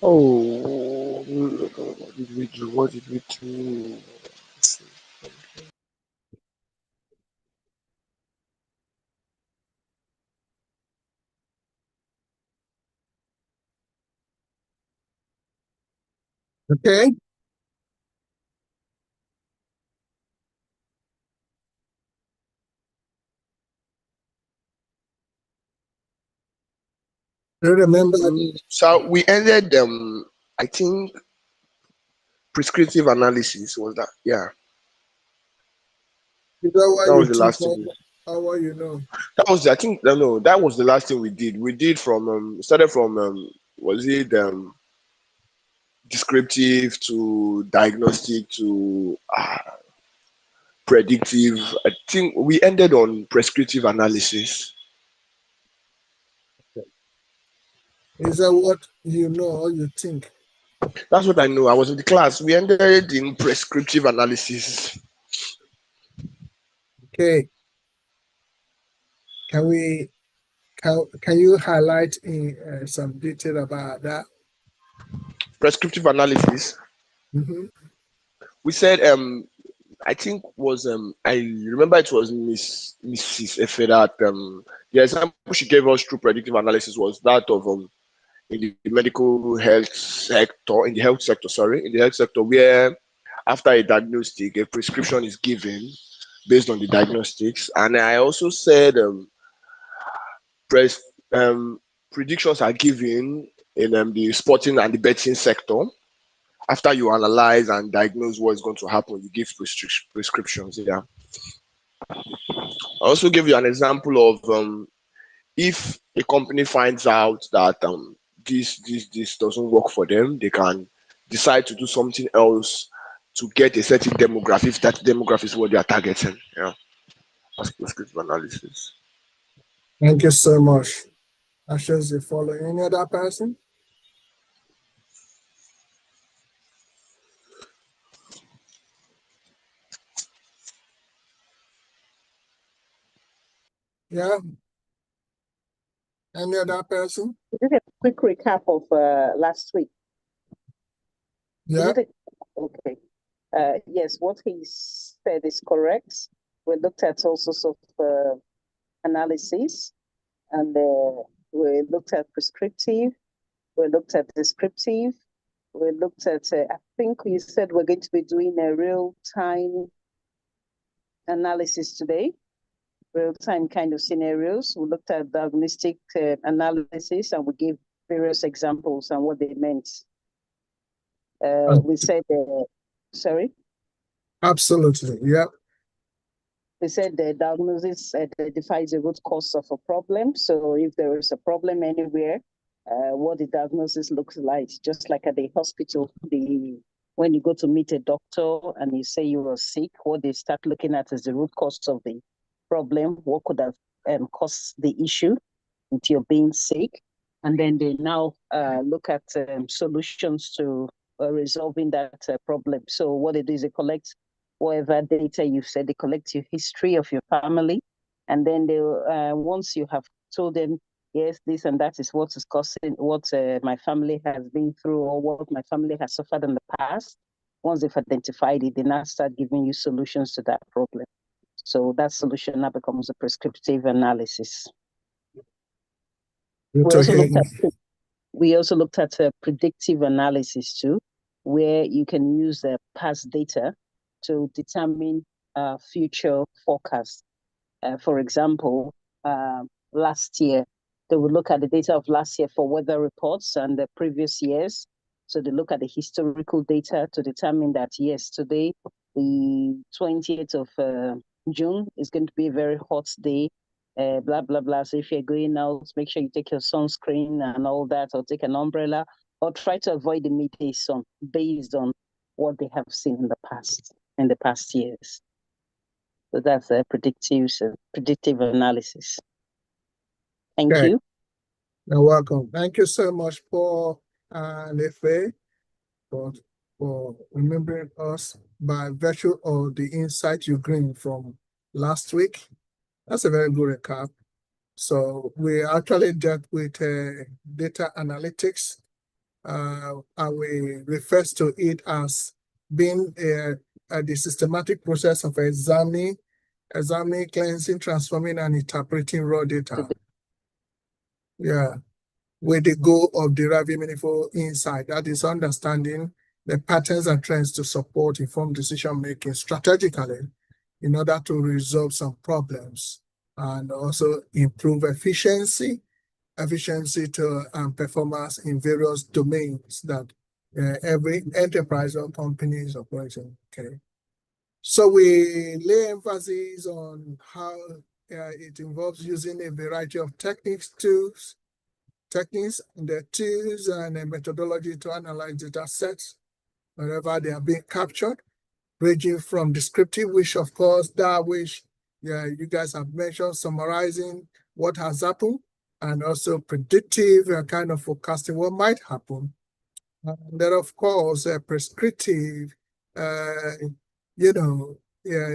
Oh, what did we do? What did we do? Let's see. Okay. Do you remember? So we ended I think prescriptive analysis was that, yeah. Is that why That you was the took last off? thing. How you know? That was I think no, that was the last thing we did. We did from started from was it descriptive to diagnostic to predictive. I think we ended on prescriptive analysis. Is that what you know or you think? That's what I know. I was in the class. We ended in prescriptive analysis. Okay. Can we can you highlight in some detail about that? Prescriptive analysis. Mm-hmm. We said I think was I remember it was Mrs. Efe that the example she gave us through predictive analysis was that of in the medical health sector, in the health sector, sorry, in the health sector, where after a diagnostic, a prescription is given based on the diagnostics. And I also said pres- um, predictions are given in the sporting and the betting sector. After you analyze and diagnose what is going to happen, you give prescriptions. Yeah. I also give you an example of if a company finds out that this doesn't work for them, they can decide to do something else to get a certain demographic. If that demographic is what they are targeting. Yeah, that's prescriptive analysis. Thank you so much. Actions you follow. Any other person? Yeah. Any other person? Is it a quick recap of last week? Yeah. Okay. Yes, what he said is correct. We looked at all sorts of analysis, and we looked at prescriptive, we looked at descriptive, we looked at, I think we said we're going to be doing a real-time analysis today, real-time kind of scenarios. We looked at diagnostic analysis, and we gave various examples and what they meant. We said, sorry? Absolutely. Yeah. We said the diagnosis identifies the root cause of a problem. So if there is a problem anywhere, what the diagnosis looks like, just like at the hospital, when you go to meet a doctor and you say you are sick, what they start looking at is the root cause of the problem, what could have caused the issue with your being sick. And then they now look at solutions to resolving that problem. So what it is, they collect whatever data you've said, they collect your history of your family. And then they, once you have told them, yes, this and that is what is causing what my family has been through or what my family has suffered in the past, once they've identified it, they now start giving you solutions to that problem. So that solution now becomes a prescriptive analysis. We also looked at predictive analysis too, where you can use the past data to determine future forecasts. For example, last year, they would look at the data of last year for weather reports and the previous years. So they look at the historical data to determine that, yes, today, the 20th of June is going to be a very hot day, blah, blah, blah. So if you're going out, make sure you take your sunscreen and all that, or take an umbrella, or try to avoid the midday sun based on what they have seen in the past years. So that's a predictive analysis. Thank you. You're welcome. Thank you so much, Paul and Efe, for remembering us by virtue of the insight you gained from last week. That's a very good recap. So we actually dealt with data analytics and we refer to it as being the systematic process of examining, cleansing, transforming, and interpreting raw data. Yeah, with the goal of deriving meaningful insight, that is understanding the patterns and trends to support informed decision making strategically in order to resolve some problems and also improve efficiency and performance in various domains that every enterprise or company is operating. Okay, so we lay emphasis on how it involves using a variety of techniques, and the tools and the methodology to analyze data sets wherever they are being captured, ranging from descriptive, which of course you guys have mentioned, summarizing what has happened, and also predictive, kind of forecasting what might happen. And then of course, prescriptive,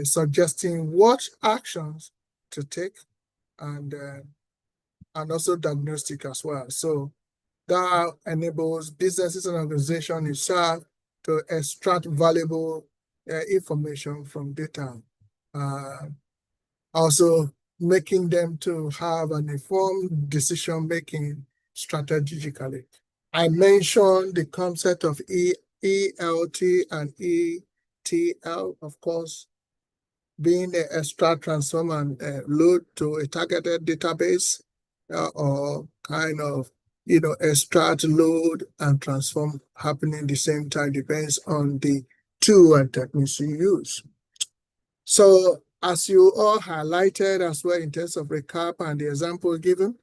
suggesting what actions to take, and also diagnostic as well. So that enables businesses and organizations itself to extract valuable information from data. Also making them to have an informed decision-making strategically. I mentioned the concept of ELT and ETL, of course, being the extract, transform, and load to a targeted database, or kind of, extract, load, and transform happening at the same time, depends on the tool and techniques you use. So as you all highlighted as well in terms of recap and the example given,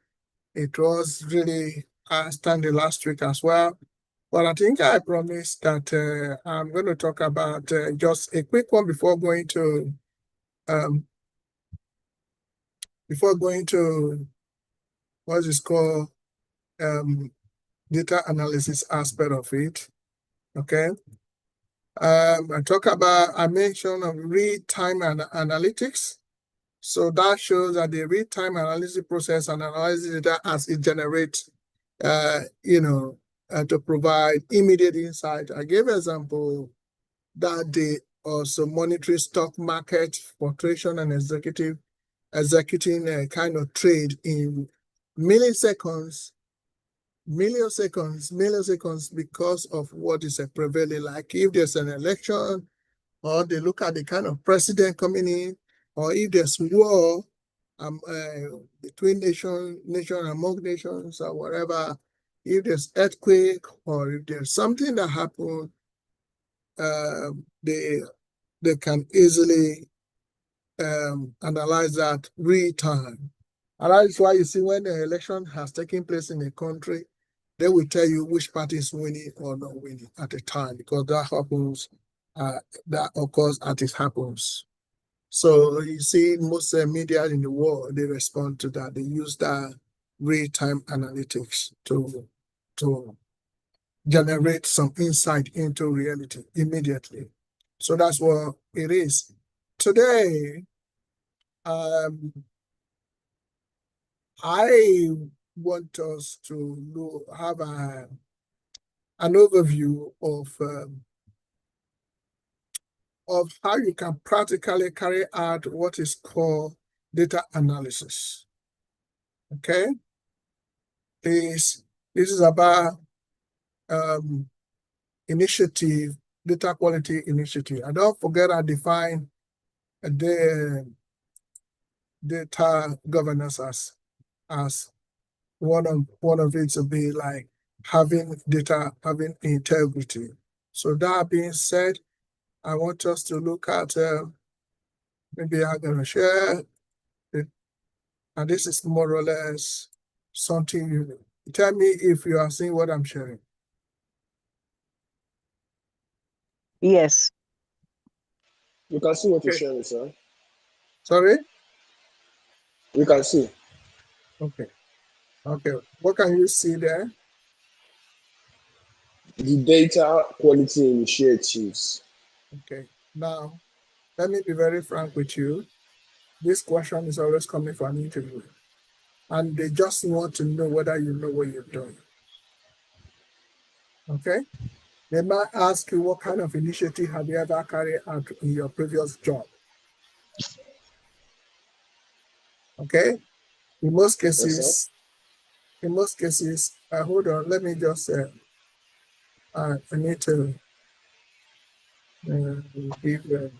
it was really outstanding last week as well. But I think I promised that I'm going to talk about just a quick one before going to what is called data analysis aspect of it. Okay. I mentioned of real-time analytics. So that shows that the real-time analysis process and analyzes data as it generates, to provide immediate insight. I gave an example that they also monitor stock market fluctuation and executing a kind of trade in milliseconds, because of what is prevailing. Like if there's an election, or they look at the kind of president coming in, or if there's war between nation among nations, or whatever, if there's earthquake, or if there's something that happened, they can easily analyze that real time. And that is why you see when the election has taken place in a country, they will tell you which party is winning or not winning at the time, because that happens, that occurs as it happens. So you see most media in the world, they respond to that. They use that real-time analytics to generate some insight into reality immediately. So that's what it is. Today, I want us to have an overview of how you can practically carry out what is called data analysis. Okay, this is about initiative, data quality initiative. And don't forget, I define the data governance as one of it to be like having integrity. So that being said, I want us to look at, maybe I'm going to share it, and this is more or less something you tell me if you are seeing what I'm sharing. Yes. You can see what you're sharing, sir. Sorry? You can see. Okay. What can you see there? The data quality initiatives. Okay. Now, let me be very frank with you. This question is always coming for an interview, and they just want to know whether you know what you're doing. Okay. They might ask you what kind of initiative have you ever carried out in your previous job. Okay. In most cases, hold on, let me just I need to give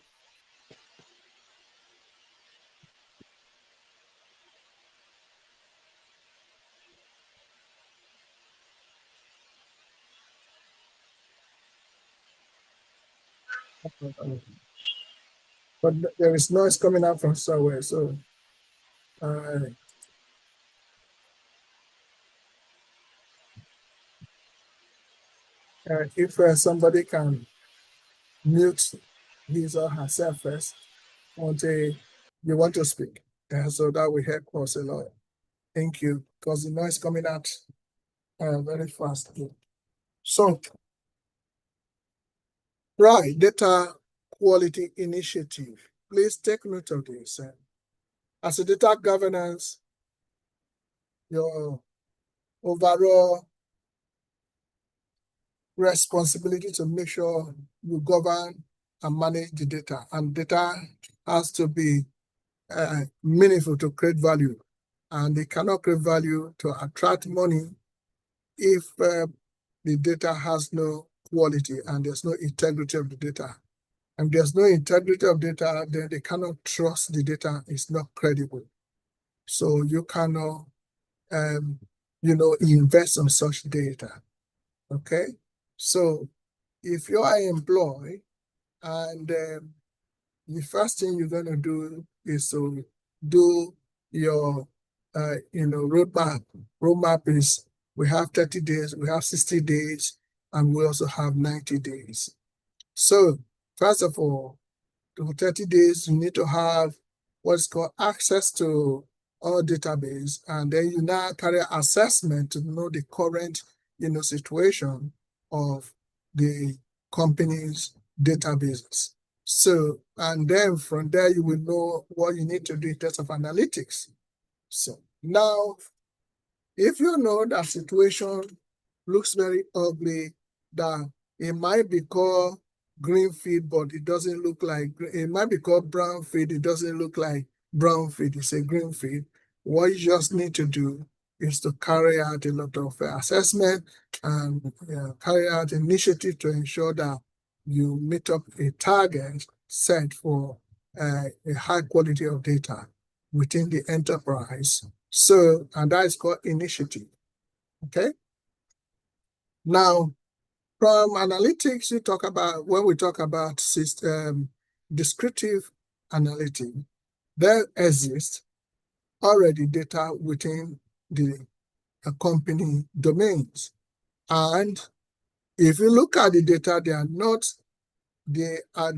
but there is noise coming out from somewhere. So if somebody can mute his or herself first, you want to speak. So that will help us a lot. Thank you, because the noise coming out very fast. So, right, data quality initiative. Please take note of this. As a data governance, your overall responsibility to make sure you govern and manage the data, and data has to be meaningful to create value, and they cannot create value to attract money if the data has no quality and there's no integrity of the data. And there's no integrity of data, then they cannot trust the data. It's not credible. So you cannot, invest on such data. Okay. So if you are employed and the first thing you're going to do is to do your, roadmap. Roadmap is we have 30 days, we have 60 days, and we also have 90 days. So first of all, for 30 days, you need to have what's called access to all database, and then you now carry assessment to know the current, situation of the company's databases. So, and then from there, you will know what you need to do in terms of analytics. So now, if you know that situation looks very ugly, that it might be called green feed, but it doesn't look like, it might be called brown feed, it doesn't look like brown feed, it's a green feed. What you just need to do is to carry out a lot of assessment and carry out initiative to ensure that you meet up a target set for a high quality of data within the enterprise. So, and that is called initiative. Okay. Now, from analytics, when we talk about system, descriptive analytics, there exists already data within the company domains. And if you look at the data, they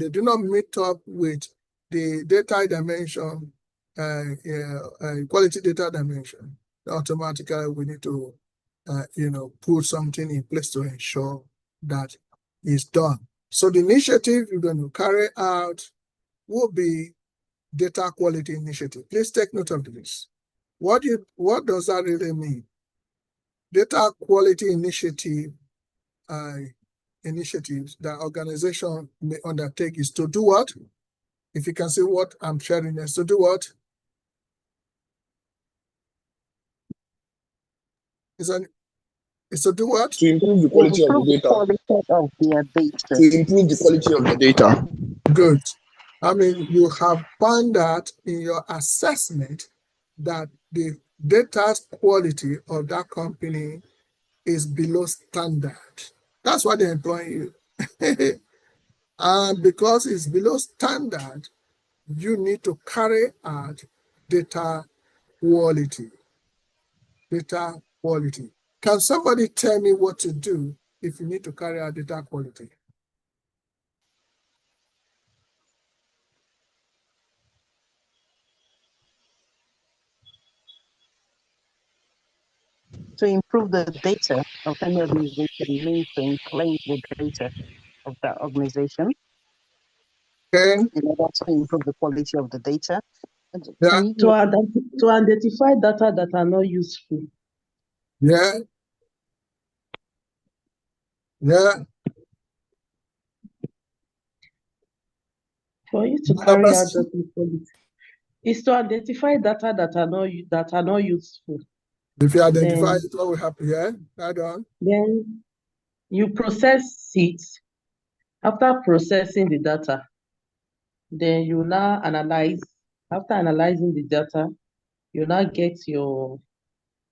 do not meet up with the data dimension, quality data dimension. Automatically, we need to put something in place to ensure that is done. So the initiative you're going to carry out will be data quality initiative. Please take note of this. What does that really mean? Data quality initiatives that organization may undertake is to do what? If you can see what I'm sharing is to do what? Is to do what? To improve the quality of the data. Of their data. To improve the quality of the data. Good. I mean, you have found that in your assessment that the data quality of that company is below standard. That's why they're employing you. And because it's below standard, you need to carry out data quality. Data quality. Can somebody tell me what to do if you need to carry out data quality? To improve the data of any organization means to cleanse the data of that organization. Okay. In order to improve the quality of the data. Yeah. To identify data that are not useful. Yeah. Yeah. For you to Another carry out person? judgment policy is to identify data that are not useful. If you identify Then it, what will happen? Yeah. Right on. then you process it. After processing the data, then you now analyze. After analyzing the data, you now get your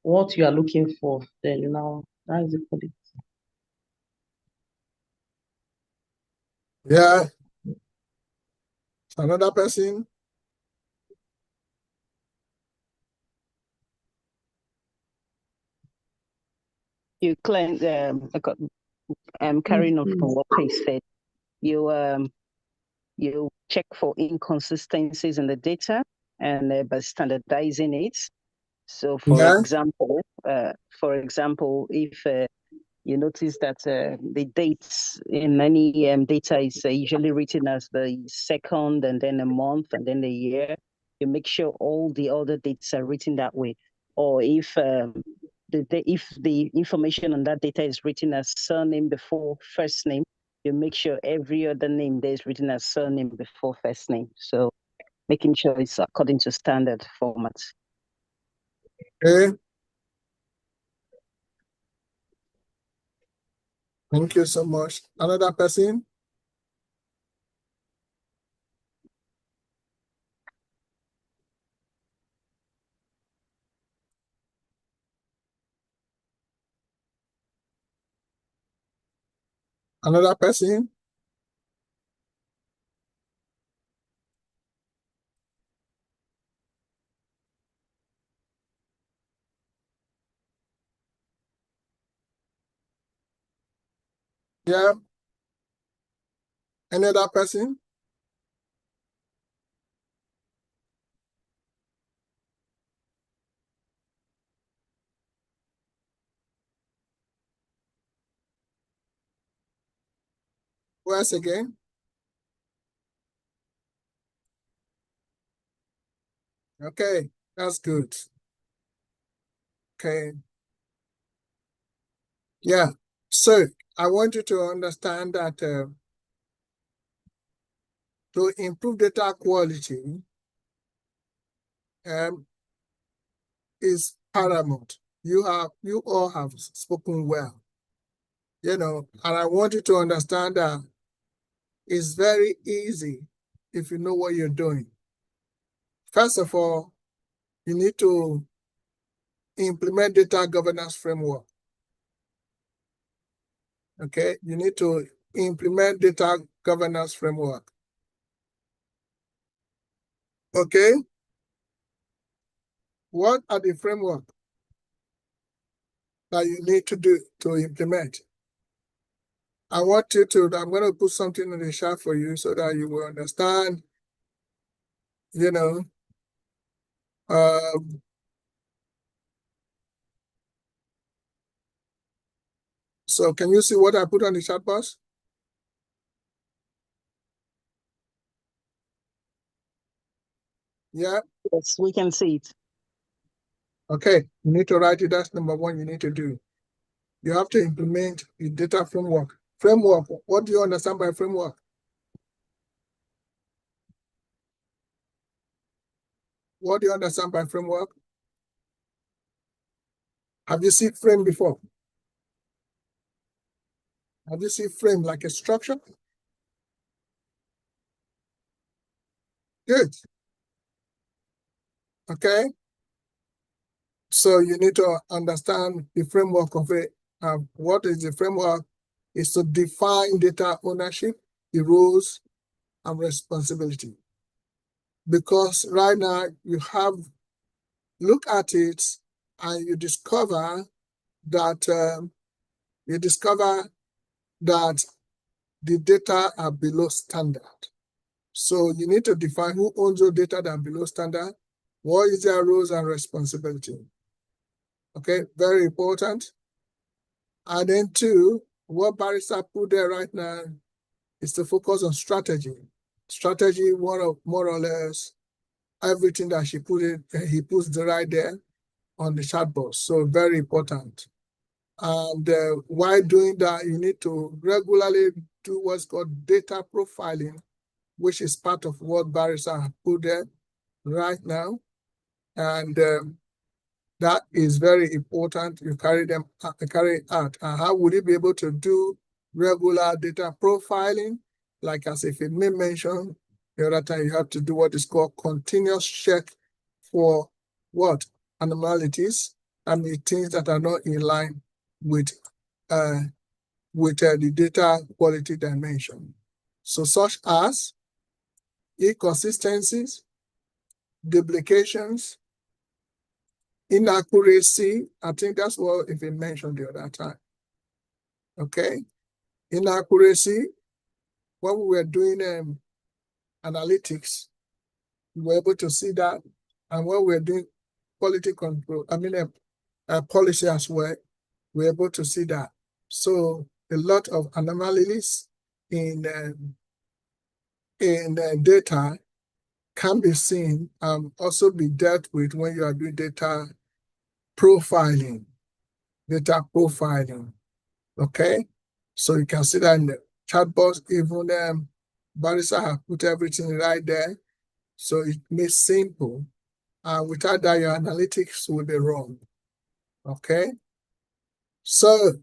what you are looking for. Then you now that is it. Yeah. Another person? You claim carrying on from what Chris said. You check for inconsistencies in the data and by standardizing it. So, for Yeah. example, if you notice that the dates in many data is usually written as the second and then a month and then a year, you make sure all the other dates are written that way. Or if the information on that data is written as surname before first name, you make sure every other name there is written as surname before first name. So making sure it's according to standard format. Okay. Thank you so much. Another person? Another person? Yeah. Another person? Once again? Okay, that's good. Okay. Yeah. So I want you to understand that to improve data quality is paramount. You all have spoken well, and I want you to understand that it's very easy if you know what you're doing. First of all, you need to implement data governance framework. Okay, you need to implement data governance framework. Okay, what are the framework that you need to do to implement? I'm going to put something in the chat for you so that you will understand, so can you see what I put on the chat box? Yeah. Yes, we can see it. Okay, you need to write it. That's number one you need to do. You have to implement the data framework. Framework, what do you understand by framework? What do you understand by framework? Have you seen frame before? Have you seen frame like a structure? Good. Okay. So you need to understand the framework of it. What is the framework? Is to define data ownership, the roles and responsibility. Because right now you look at it and you discover that the data are below standard. So you need to define who owns those data that are below standard, what is their roles and responsibility. Okay, very important. And then two, what Barrister put there right now is to focus on strategy. Strategy, more or less, everything that he puts right there on the chat box. So very important. And while doing that, you need to regularly do what's called data profiling, which is part of what Barrister have put there right now. And that is very important. You carry it out. And how would you be able to do regular data profiling? Like as if it may mention the other time, you have to do what is called continuous check for what? Anomalities and the things that are not in line with the data quality dimension. So such as inconsistencies, duplications, inaccuracy. I think that's what if it mentioned the other time. Okay. Inaccuracy. When we were doing analytics, we were able to see that. And when we were doing quality control, policy as well, we were able to see that. So a lot of anomalies in data can be seen and also be dealt with when you are doing data profiling. Okay, so you can see that in the chat box, even Barrister have put everything right there, so it makes simple. And without that, your analytics will be wrong. Okay, so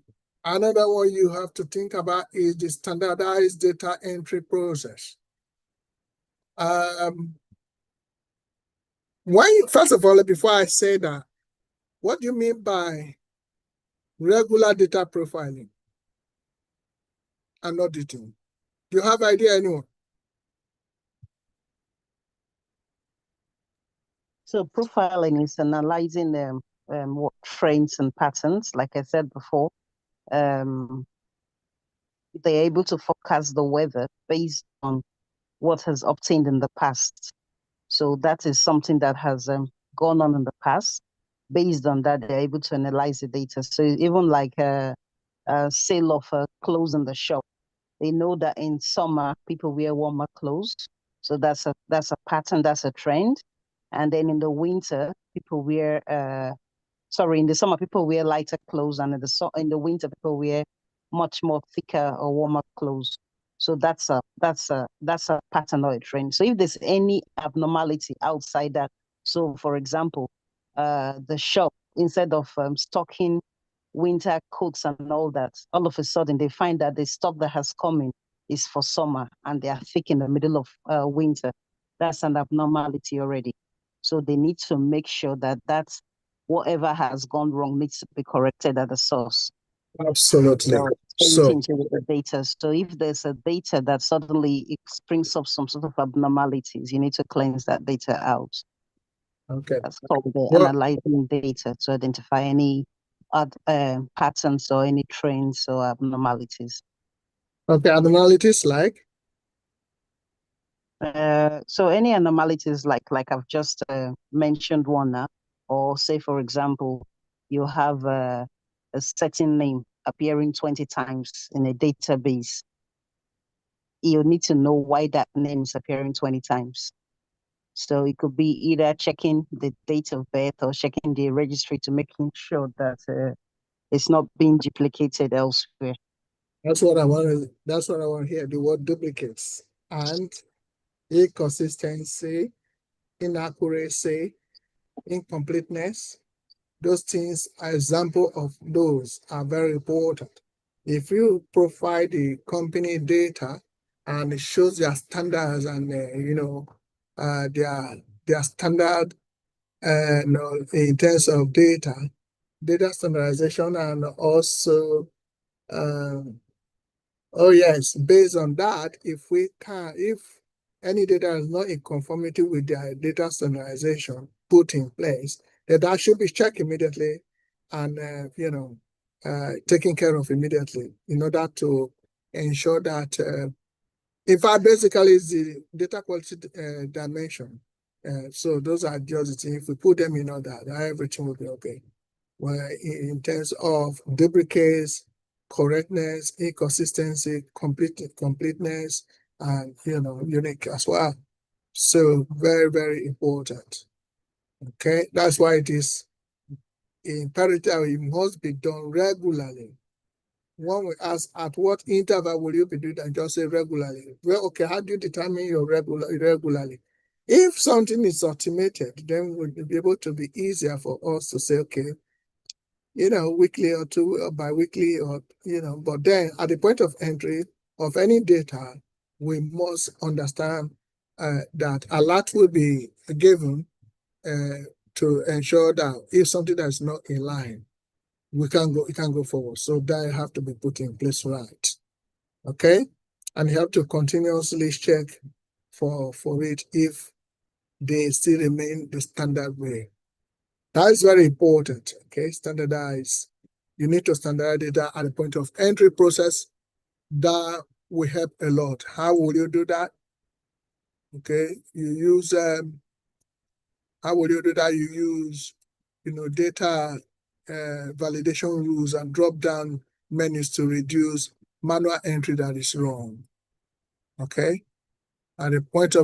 another one you have to think about is the standardized data entry process. First of all, before I say that, what do you mean by regular data profiling and auditing? Do you have idea, anyone? So profiling is analyzing what trends and patterns, like I said before. They're able to forecast the weather based on what has obtained in the past. So that is something that has gone on in the past. Based on that, they're able to analyze the data. So even like a sale of clothes in the shop, they know that in summer people wear warmer clothes. So that's a pattern, that's a trend. And then in the winter, people wear in the summer people wear lighter clothes, and in the winter people wear much more thicker or warmer clothes. So that's a pattern or a trend. So if there's any abnormality outside that, so for example, the shop, instead of stocking winter coats and all that, all of a sudden they find that the stock that has come in is for summer and they are thick in the middle of winter. That's an abnormality already. So they need to make sure that whatever has gone wrong needs to be corrected at the source. Absolutely. So into the data. So if there's a data that suddenly it brings up some sort of abnormalities, you need to cleanse that data out. Okay. That's called analyzing data to identify any patterns or any trends or abnormalities. Okay, abnormalities like? So any anomalies like I've just mentioned one now, or say for example, you have a certain name appearing 20 times in a database. You need to know why that name is appearing 20 times. So it could be either checking the date of birth or checking the registry to making sure that it's not being duplicated elsewhere. That's what I want to hear, the word duplicates and inconsistency, inaccuracy, incompleteness. Those things are example of those are very important. If you provide the company data and it shows their standards and their standard in terms of data standardization, and also oh yes, based on that, if any data is not in conformity with their data standardization put in place, then that should be checked immediately and taken care of immediately in order to ensure that in fact, basically it's the data quality dimension. So those are just the things. If we put them in order, everything will be okay. Well, in terms of duplicates, correctness, inconsistency, completeness, and unique as well. So very, very important. Okay, that's why it is imperative, it must be done regularly. One will ask, at what interval will you be doing that? Just say regularly. Well, okay, how do you determine your regularly? If something is automated, then we'll be able to be easier for us to say, okay, weekly or two or bi-weekly or, but then at the point of entry of any data, we must understand that alert will be given to ensure that if something that is not in line, it can go forward. So that have to be put in place right. Okay? And you have to continuously check for it if they still remain the standard way. That is very important. Okay, standardize. You need to standardize data at the point of entry process. That will help a lot. How will you do that? Okay, you use how will you do that? You use data validation rules and drop down menus to reduce manual entry that is wrong. Okay, at the point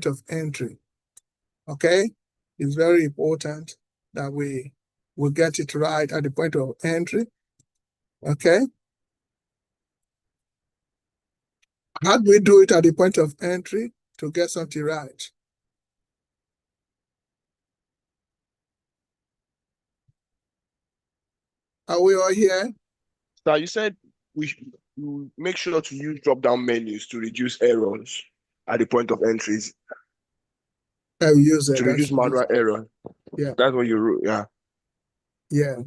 of entry. Okay, it's very important that we will get it right at the point of entry. Okay, how do we do it at the point of entry to get something right? Are we all here? So you said you make sure to use drop-down menus to reduce errors at the point of entries, I will use it. to reduce manual error. Yeah. That's what you wrote, yeah. Yeah.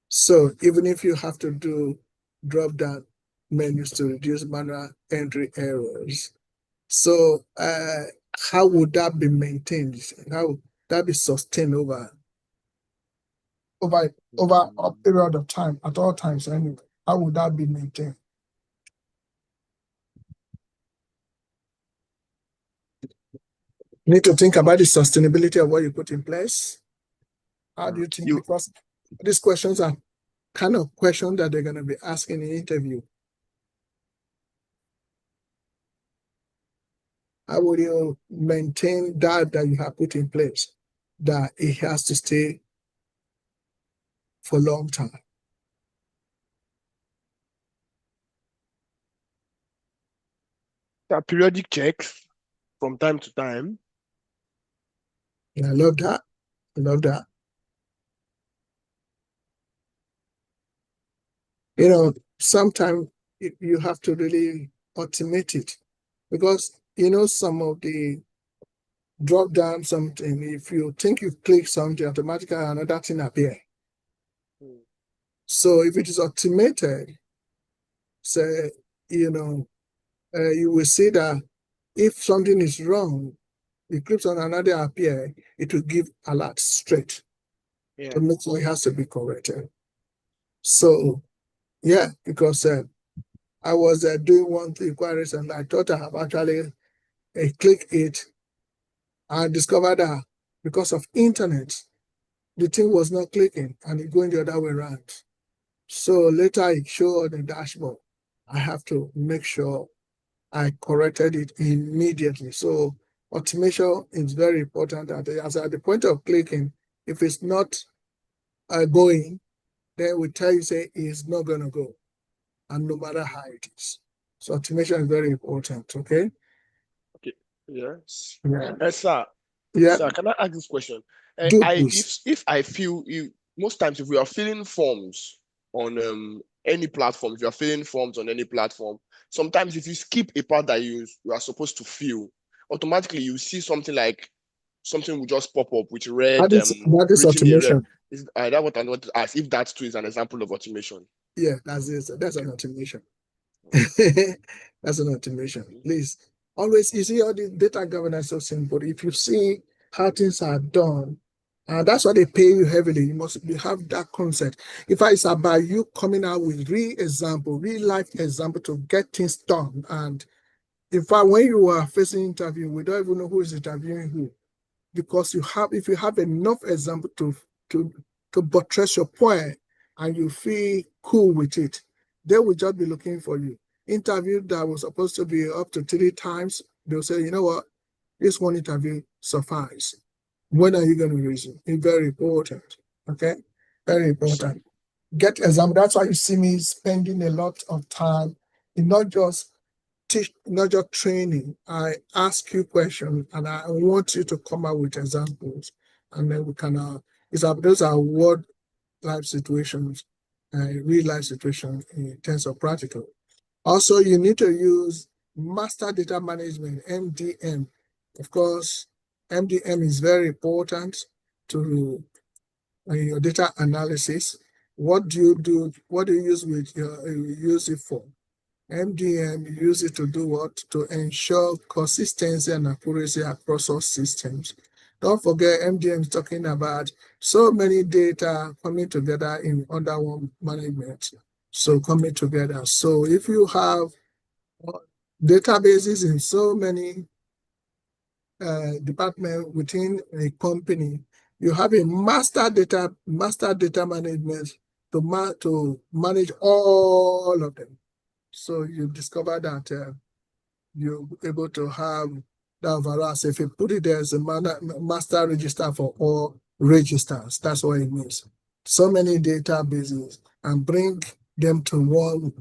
So even if you have to do drop-down menus to reduce manual entry errors, so how would that be maintained? How would that be sustained over a period of time, at all times anyway? How would that be maintained? You need to think about the sustainability of what you put in place. How do you think? Because these questions are kind of questions that they're going to be asking in the interview. How will you maintain that you have put in place, that it has to stay for a long time? Periodic checks from time to time. Yeah, I love that. I love that. Sometimes you have to really automate it, because some of the drop down something, if you think you click something, automatically another thing appear. So if it is automated, say, you will see that if something is wrong, it clicks on another appear, it will give alert straight. Yeah. To make sure it has to be corrected. So, yeah, because I was doing one inquiries and I thought I have actually clicked it and discovered that because of internet, the thing was not clicking and it going the other way around. So later it showed on the dashboard. I have to make sure I corrected it immediately. So automation is very important. As at the point of clicking, if it's not going, then we tell you, say, it's not going to go. And no matter how it is. So automation is very important, okay? Okay. Yes. Yeah. Sir. Yeah. Sir, can I ask this question? Do please. If I feel most times if we are filling forms on any platform, if you are filling forms on any platform, sometimes if you skip a part that you are supposed to fill, automatically you see something will just pop up with red That is automation. Is that what I want to ask? If that too is an example of automation. Yeah, that's it. That's an automation. That's an automation. Please, always, you see all the data governance so simple. If you see how things are done, and that's why they pay you heavily. You must have that concept. If it's about you coming out with real life example to get things done. And in fact, when you are facing interview, we don't even know who is interviewing who, because if you have enough example to buttress your point and you feel cool with it, they will just be looking for you. Interview that was supposed to be up to 3 times, they'll say, you know what, this one interview suffice. When are you going to resume? It's very important. Okay. Very important. Get exam. That's why you see me spending a lot of time in not just not just training. I ask you questions and I want you to come up with examples. And then we can, those are word life situations, real life situations in terms of practical. Also, you need to use master data management, MDM. Of course, MDM is very important to your data analysis. What do you do? What do you use use it for? MDM, you use it to do what? To ensure consistency and accuracy across all systems. Don't forget, MDM is talking about so many data coming together in under one management. So coming together. So if you have databases in so many departments within a company, you have a master data management to manage all of them. So you discover that you're able to have that overall. So if you put it there as a master register for all registers, that's what it means. So many databases and bring them to one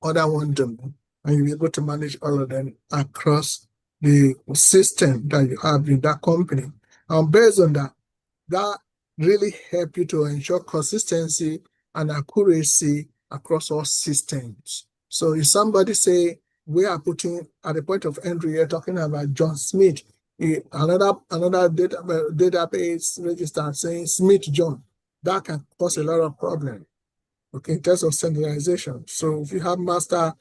domain, and you're able to manage all of them across the system that you have in that company. And based on that, that really help you to ensure consistency and accuracy across all systems. So if somebody say we are putting at the point of entry, you're talking about John Smith, another database register saying Smith John, that can cause a lot of problem. Okay, in terms of standardization. So if you have master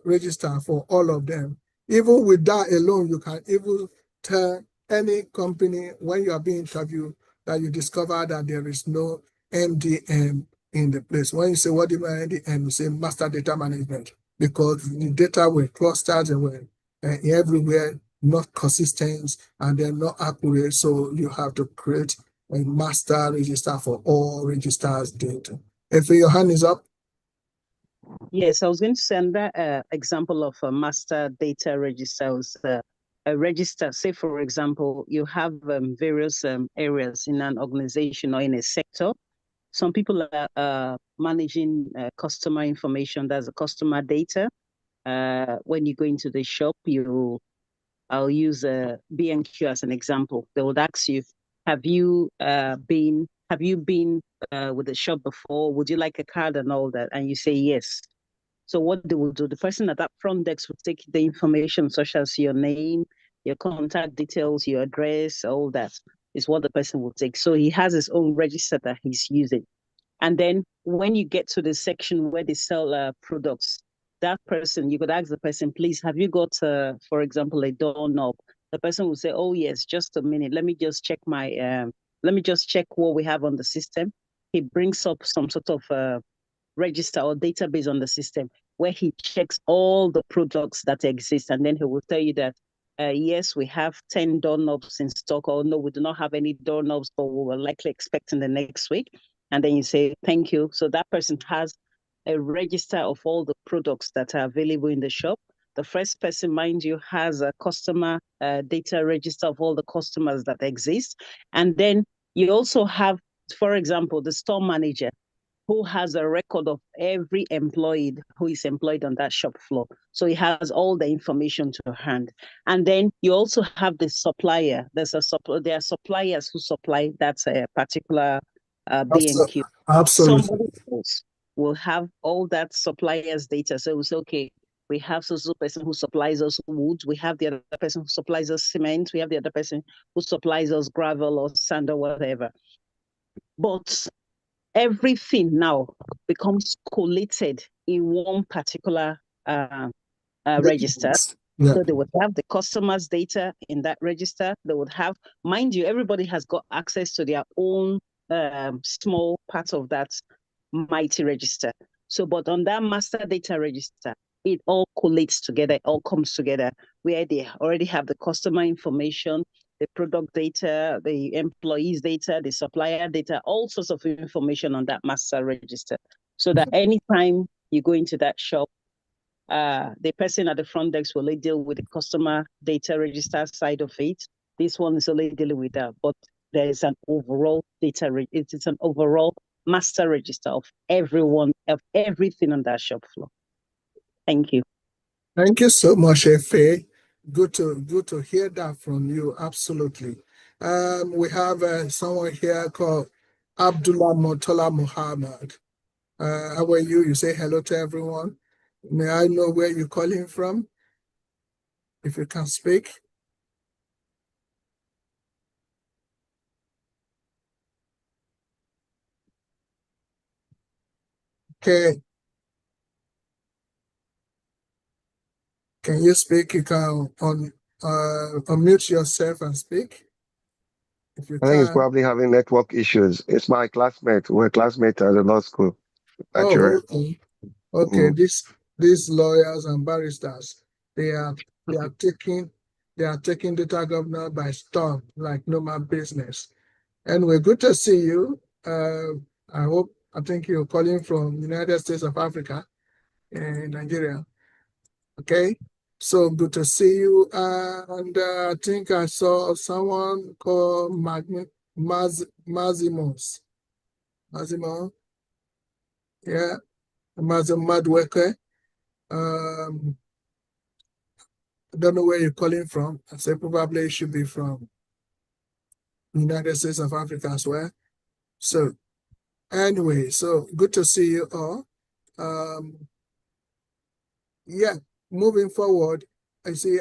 register for all of them, even with that alone, you can even tell any company when you are being interviewed that you discover that there is no MDM in the place. When you say, what do you mean MDM? You say master data management, because the data were clustered and were everywhere, not consistent, and they're not accurate. So you have to create a master register for all registers data. If your hand is up. Yes, I was going to send that example of a master data register was a register. Say, for example, you have various areas in an organization or in a sector. Some people are managing customer information. That's a customer data. When you go into the shop, I'll use B&Q as an example. They would ask you, have you been with the shop before? Would you like a card and all that? And you say yes. So what they will do, the person at that front desk will take the information such as your name, your contact details, your address, all that is what the person will take. So he has his own register that he's using. And then when you get to the section where they sell products, that person, you could ask the person, please, have you got, for example, a doorknob? The person will say, oh, yes, just a minute. Let me just check what we have on the system. He brings up some sort of register or database on the system where he checks all the products that exist. And then he will tell you that, yes, we have 10 doorknobs in stock, or no, we do not have any doorknobs, but we were likely expecting the next week. And then you say, thank you. So that person has a register of all the products that are available in the shop. The first person, mind you, has a customer data register of all the customers that exist. And then you also have, for example, the store manager, who has a record of every employee who is employed on that shop floor. So he has all the information to hand. And then you also have the supplier. There are suppliers who supply that particular B&Q. Absolutely. Somebody else will have all that supplier's data. So we say, okay, we have so person who supplies us wood. We have the other person who supplies us cement. We have the other person who supplies us gravel or sand or whatever. But everything now becomes collated in one particular register. Yeah. So they would have the customer's data in that register. They would have, mind you, everybody has got access to their own small part of that mighty register. So, but on that master data register, it all collates together, it all comes together, where they already have the customer information, the product data, the employees data, the supplier data, all sorts of information on that master register. So that anytime you go into that shop, the person at the front desk will only deal with the customer data register side of it. This one is only dealing with that. But there is an overall it is an overall master register of everyone, of everything on that shop floor. Thank you. Thank you so much, Efe. Good to hear that from you. Absolutely. We have someone here called Abdullah Motola Muhammad. How are you? You say hello to everyone. May I know where you're calling from? If you can speak. Okay. Can you speak? You can unmute yourself and speak. If you I think he's can. probably having network issues. It's my classmate. We're classmates at the law school, Oh, Nigeria. okay. Okay, Mm. these lawyers and barristers, they are taking data governance by storm like no man business. Anyway, good to see you. I think you're calling from United States of Africa in Nigeria. Okay, so good to see you. And I think I saw someone called Mazimos. Mazimo, yeah, Mazim Madweke. I don't know where you're calling from. I say probably it should be from United States of Africa as well. So anyway, so good to see you all. Yeah, moving forward, I see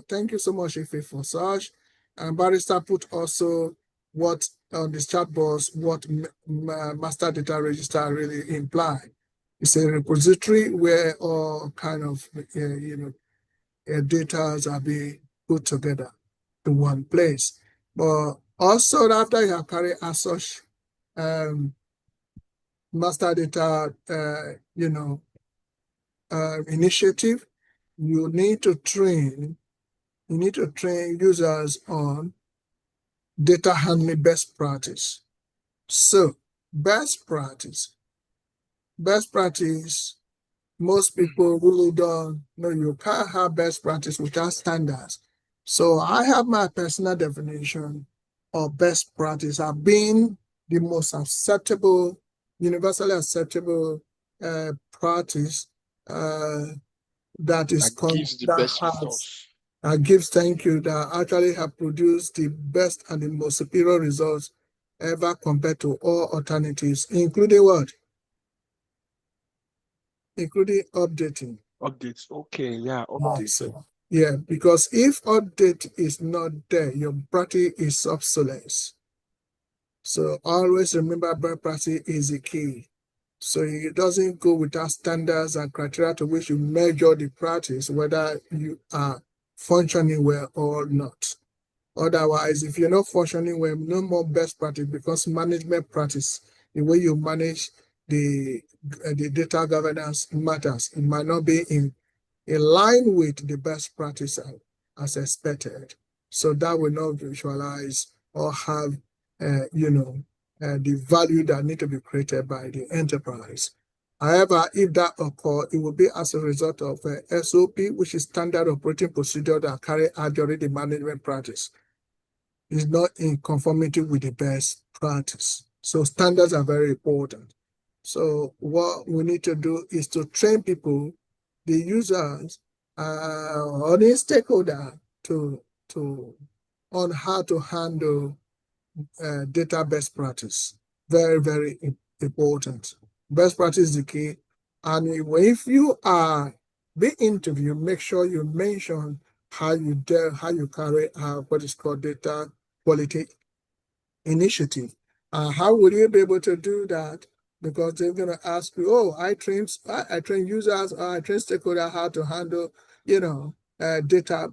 thank you so much, Ife, for such. And Barrister put also what on this chat box, what master data register really imply. It's a repository where all kind of, data are being put together to one place. But also after you have carried as such master data, initiative, you need to train users on data handling best practice. So best practice, most people really don't know. You can't have best practice without standards. So I have my personal definition of best practice as being the most acceptable, universally acceptable practice that is That gives the best results. thank you, that actually have produced the best and the most superior results ever compared to all alternatives, including what? Including updating. Updates. Okay, yeah, updates. Yeah, because if update is not there, your practice is obsolete. So always remember best practice is the key. So it doesn't go without standards and criteria to which you measure the practice, whether you are functioning well or not. Otherwise, if you're not functioning well, no more best practice, because management practice, the way you manage the data governance matters. It might not be in line with the best practice as expected. So that will not visualize or have, the value that need to be created by the enterprise. However, if that occurs, it will be as a result of SOP, which is standard operating procedure that carry out during the management practice. It's not in conformity with the best practice. So standards are very important. So what we need to do is to train people, the users, or the stakeholder on how to handle data best practice. Very, very important. Best practice is the key. And if you are being interviewed, make sure you mention how you carry out what is called data quality initiative. How will you be able to do that? Because they're going to ask you, oh, I train users, or I train stakeholders how to handle, data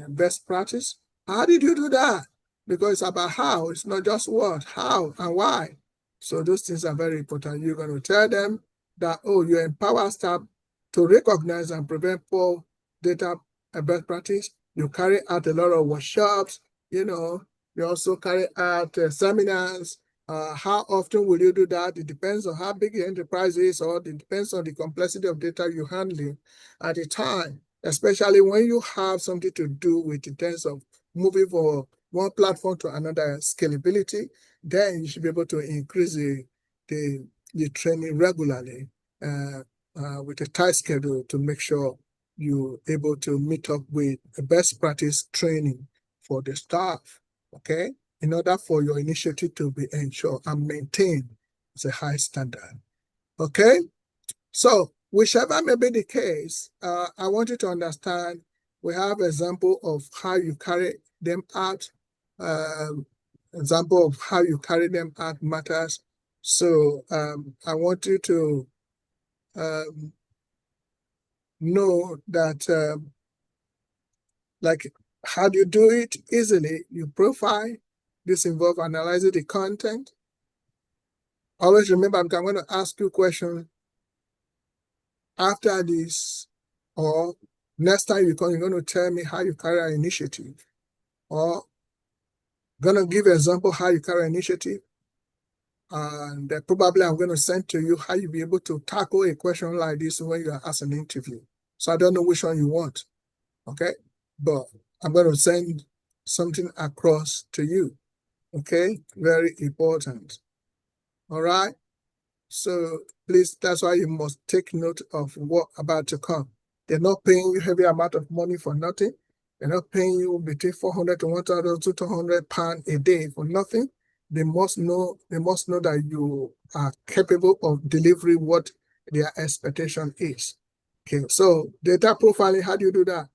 best practice. How did you do that? Because it's about how, it's not just what, how and why. So those things are very important. You're going to tell them that, oh, you empower staff to recognize and prevent poor data best practice. You carry out a lot of workshops, you also carry out seminars. How often will you do that? It depends on how big the enterprise is, or it depends on the complexity of data you're handling at the time, especially when you have something to do with in terms of moving one platform to another scalability, then you should be able to increase the training regularly with a tight schedule to make sure you're able to meet up with the best practice training for the staff, okay? In order for your initiative to be ensured and maintained as a high standard, okay? So whichever may be the case, I want you to understand we have example of how you carry them out. Example of how you carry them out matters. So I want you to know that like how do you do it easily? You profile. This involves analyzing the content. Always remember, I'm going to ask you questions after this, or next time you come, you're going to tell me how you carry an initiative, or going to give an example how you carry an initiative, and probably I'm going to send to you how you'll be able to tackle a question like this when you are asked an interview. So I don't know which one you want, okay? But I'm going to send something across to you, okay? Very important, all right? So please, that's why you must take note of what about to come. They're not paying you heavy amount of money for nothing. They're not paying you between 400 to 1,200 pounds a day for nothing. They must know that you are capable of delivering what their expectation is. Okay, so data profiling, how do you do that?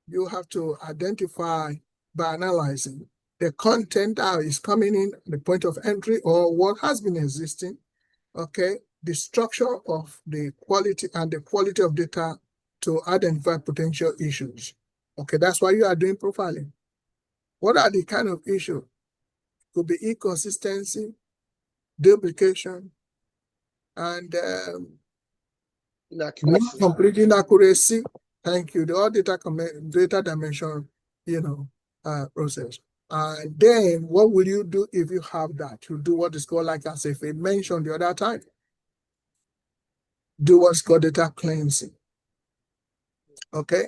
You have to identify by analyzing the content that is coming in, the point of entry, or what has been existing. Okay, the structure of the quality and the quality of data to identify potential issues. Okay, that's why you are doing profiling. What are the kind of issues? Could be inconsistency, duplication, and not complete inaccuracy. Thank you. The all data dimension, process. Then what will you do if you have that? You do what is called, like as if I mentioned the other time, do what's called data cleansing. Okay,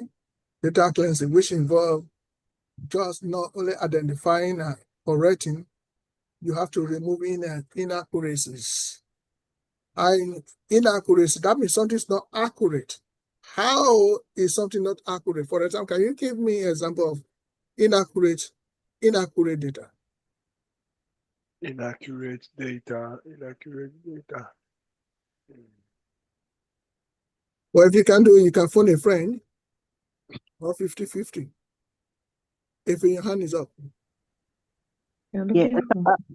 data cleansing, which involve just not only identifying and correcting, you have to remove inaccuracies. And inaccuracy, that means something is not accurate. How is something not accurate? For example, can you give me an example of inaccurate data? Inaccurate data. Well, if you can do it, you can phone a friend, or 50-50. If your hand is up. Yeah,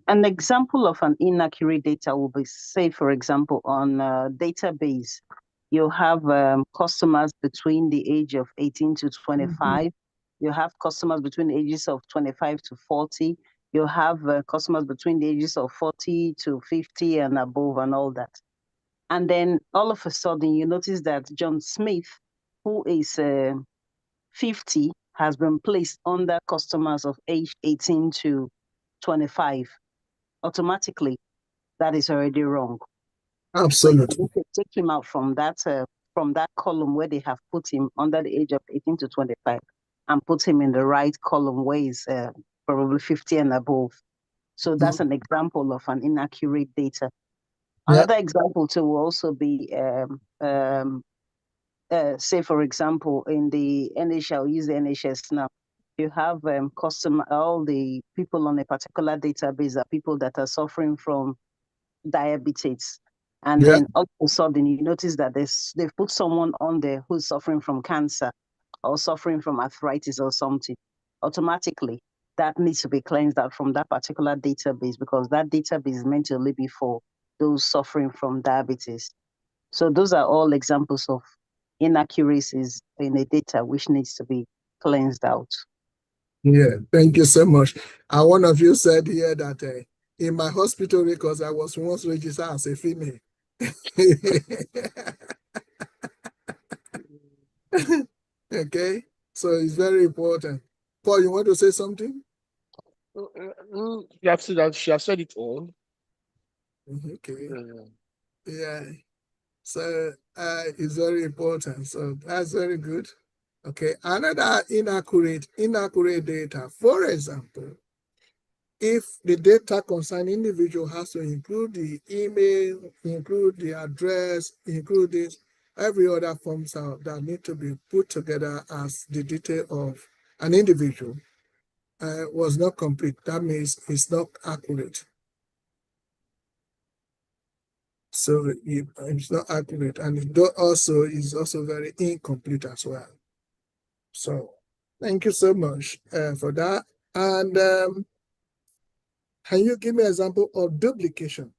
an example of an inaccurate data will be, say, for example, on a database, you have customers between the age of 18 to 25. You have customers between the ages of 25 to 40. You have customers between the ages of 40 to 50 and above and all that. And then all of a sudden, you notice that John Smith, who is 50, has been placed under customers of age 18 to 25. Automatically, that is already wrong. Absolutely. So you take him out from that column where they have put him under the age of 18 to 25 and put him in the right column where he's probably 50 and above. So that's an example of an inaccurate data. Another example too will also be, say for example, in the NHS, I'll use the NHS now. You have all the people on a particular database are people that are suffering from diabetes. And then all of a sudden you notice that they've put someone on there who's suffering from cancer or suffering from arthritis or something. Automatically, that needs to be cleansed out from that particular database, because that database is meant to only be for those suffering from diabetes. So those are all examples of inaccuracies in the data which needs to be cleansed out. Yeah, thank you so much. And one of you said here that in my hospital records, I was once registered as a female. Okay, so it's very important. Paul, you want to say something? You have said that she has said it all. Okay. Yeah. So it's very important. So that's very good. Okay, another inaccurate data. For example, if the data concerning individual has to include the email, include the address, include this, every other forms that need to be put together as the detail of an individual was not complete. That means it's not accurate. So it's not accurate, and it also is also very incomplete as well. So thank you so much for that. And can you give me an example of duplication?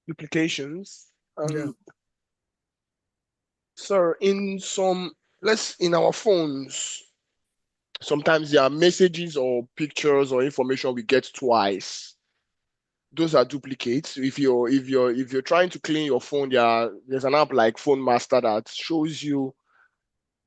Duplications. Yeah. Sir, in our phones, sometimes there are messages or pictures or information we get twice. Those are duplicates. If you're trying to clean your phone, there's an app like Phone Master that shows you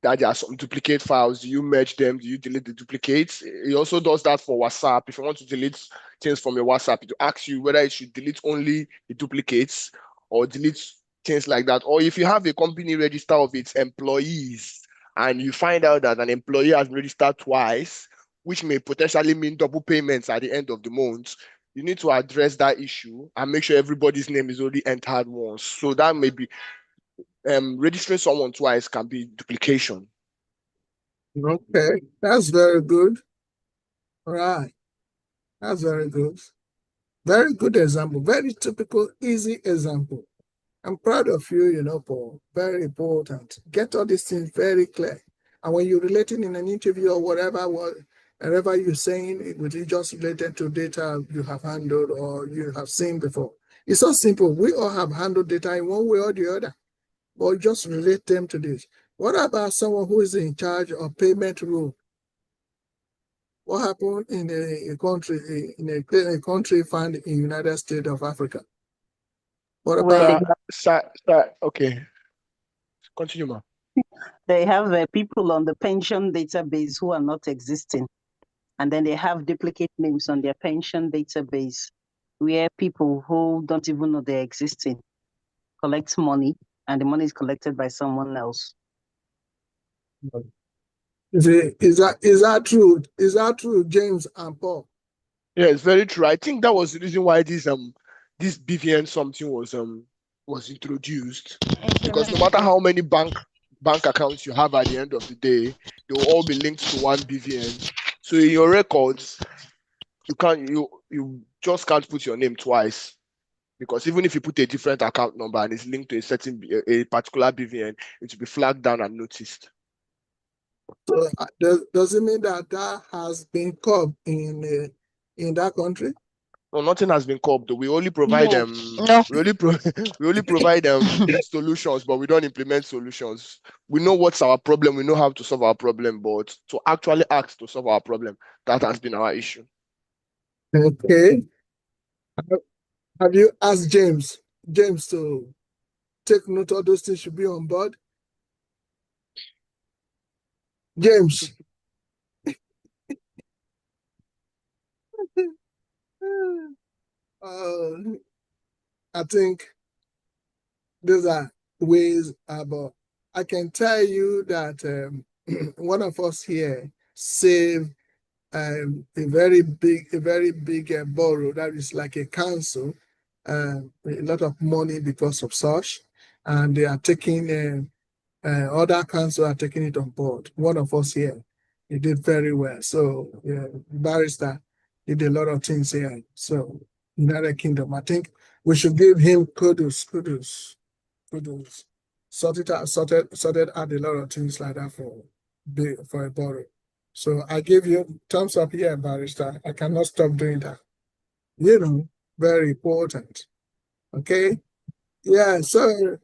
that there are some duplicate files. Do you merge them? Do you delete the duplicates? It also does that for WhatsApp. If you want to delete things from your WhatsApp, it will ask you whether you should delete only the duplicates or delete things like that. Or if you have a company register of its employees and you find out that an employee has been registered twice, which may potentially mean double payments at the end of the month, you need to address that issue and make sure everybody's name is only entered once. So that may be registering someone twice can be duplication. Okay, that's very good. All right, that's very good. Very good example. Very typical, easy example. I'm proud of you, Paul. Very important. Get all these things very clear. And when you're relating in an interview or whatever you're saying, it will be just related to data you have handled or you have seen before. It's so simple. We all have handled data in one way or the other, but just relate them to this. What about someone who is in charge of payment rule? What happened in a country found in United States of Africa? What about Okay. Continue, ma. They have people on the pension database who are not existing. And then they have duplicate names on their pension database where people who don't even know they're existing collect money, and the money is collected by someone else. is that true? Is that true, James and Paul? Yeah, it's very true. I think that was the reason why this BVN something was introduced. Because no matter how many bank accounts you have at the end of the day, they will all be linked to one BVN. So in your records, you just can't put your name twice. Because even if you put a different account number and it's linked to a particular BVN, it will be flagged down and noticed. So does it mean that has been curbed in that country? No, nothing has been curbed. We only provide No. we only provide solutions, but we don't implement solutions. We know what's our problem, we know how to solve our problem, but to actually act to solve our problem, that has been our issue. Okay. Have you asked James to take note of those things should be on board? James. I think those are ways about. I can tell you that one of us here saved a very big borough that is like a council, a lot of money because of such, and they are taking other council are taking it on board. One of us here, he did very well. So barrister did a lot of things here. So United Kingdom, I think we should give him kudos. Sorted out a lot of things like that for a borough. So I give you thumbs up here, barrister. I cannot stop doing that. Very important. Okay. Yeah. So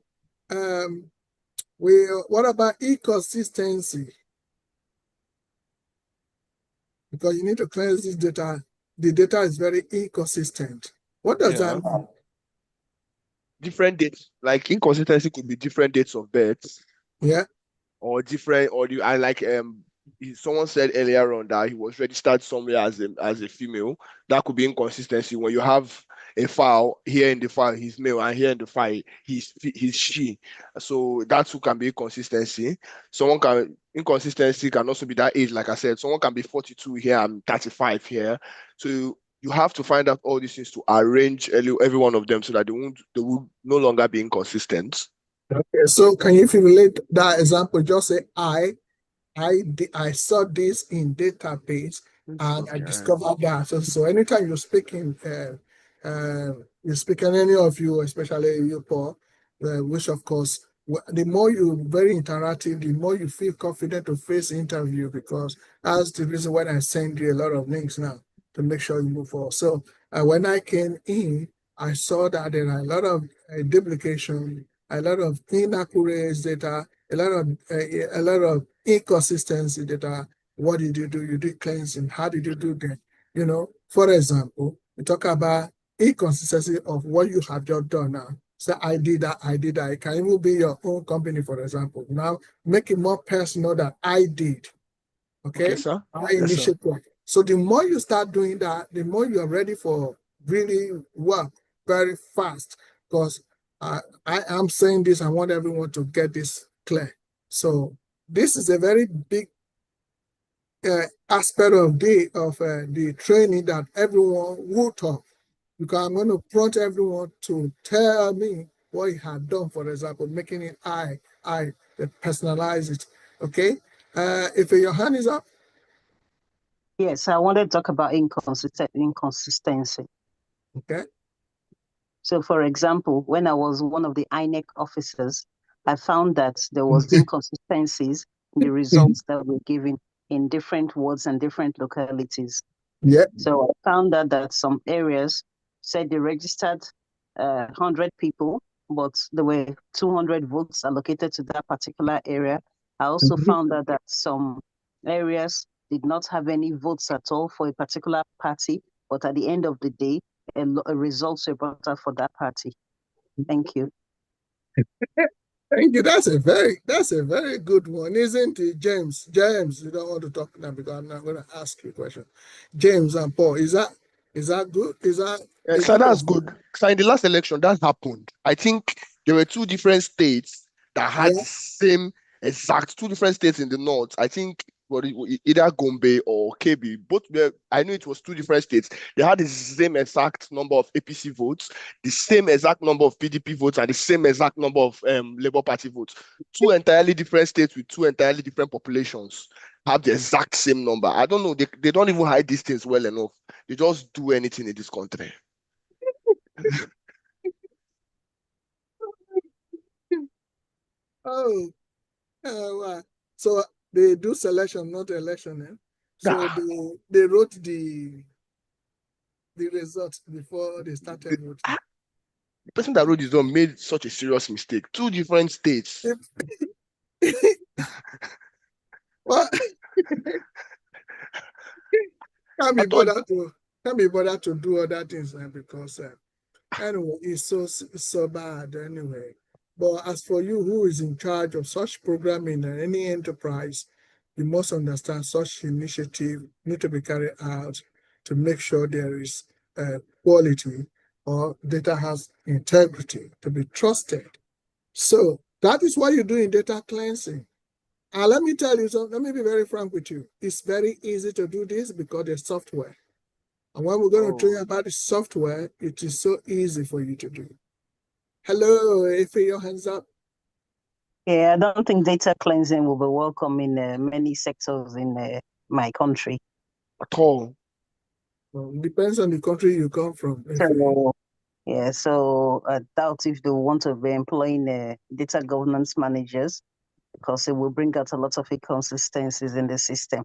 what about inconsistency? Because you need to cleanse this data. The data is very inconsistent. What does that mean? Different dates, like inconsistency could be different dates of birth. Yeah. Or different, or someone said earlier on that he was registered somewhere as a female. That could be inconsistency when you have a file, here in the file he's male, and here in the file he's she. So that's who can be inconsistency. Inconsistency can also be that age, like I said. Someone can be 42 here and 35 here. So you have to find out all these things to arrange every one of them so that they will no longer be inconsistent. Okay, so can you relate that example? Just say I saw this in database and I discovered that. So anytime you're speaking, you're speaking, any of you, especially you, Paul, which of course, the more you're very interactive, the more you feel confident to face the interview, because that's the reason why I send you a lot of links now to make sure you move forward. So when I came in, I saw that there are a lot of duplication, a lot of inaccurate data, a lot of inconsistency data. What did you do? You did cleansing. How did you do that? You know, for example, we talk about inconsistency of what you have just done now. So I did that, I did that. It can even be your own company, for example. Now make it more personal that I did. Okay, sir. I initiated. So the more you start doing that, the more you are ready for really work very fast. Because I am saying this, I want everyone to get this clear. So this is a very big aspect of the training that everyone will talk. Because I'm going to prompt everyone to tell me what he had done, for example, making it personalize it. Okay? If your hand is up. Yes, I wanted to talk about inconsistency. Okay. So, for example, when I was one of the INEC officers, I found that there was inconsistencies in the results that were given in different wards and different localities. Yeah. So I found out that some areas said they registered 100 people, but there were 200 votes allocated to that particular area. I also found out that some areas did not have any votes at all for a particular party, but at the end of the day, a results were brought out for that party. Thank you. Thank you. That's a very good one, isn't it, James? James, you don't want to talk now because I'm not going to ask you a question. James and Paul, is that good? So that's good. So in the last election, that happened. I think there were two different states that had the same exact two different states in the north. I think either Gombe or KB. Both were, I know it was two different states. They had the same exact number of APC votes, the same exact number of PDP votes, and the same exact number of Labour Party votes. Two entirely different states with two entirely different populations have the exact same number. I don't know. They don't even hide these things well enough. They just do anything in this country. Oh, wow. So they do selection, not election. Eh? So they wrote the results before they started voting. The person that wrote this one made such a serious mistake. Two different states. Well, can't be bothered to do other things because anyway, it's so bad anyway. But as for you, who is in charge of such programming in any enterprise, you must understand such initiative need to be carried out to make sure there is quality or data has integrity to be trusted. So that is what you do in data cleansing. And let me tell you something, let me be very frank with you. It's very easy to do this because there's software. And when we're going to tell you about the software, it is so easy for you to do. Hello, Ife, your hands up. Yeah, I don't think data cleansing will be welcome in many sectors in my country. At all. Well, it depends on the country you come from. So I doubt if they want to be employing data governance managers, because it will bring out a lot of inconsistencies in the system.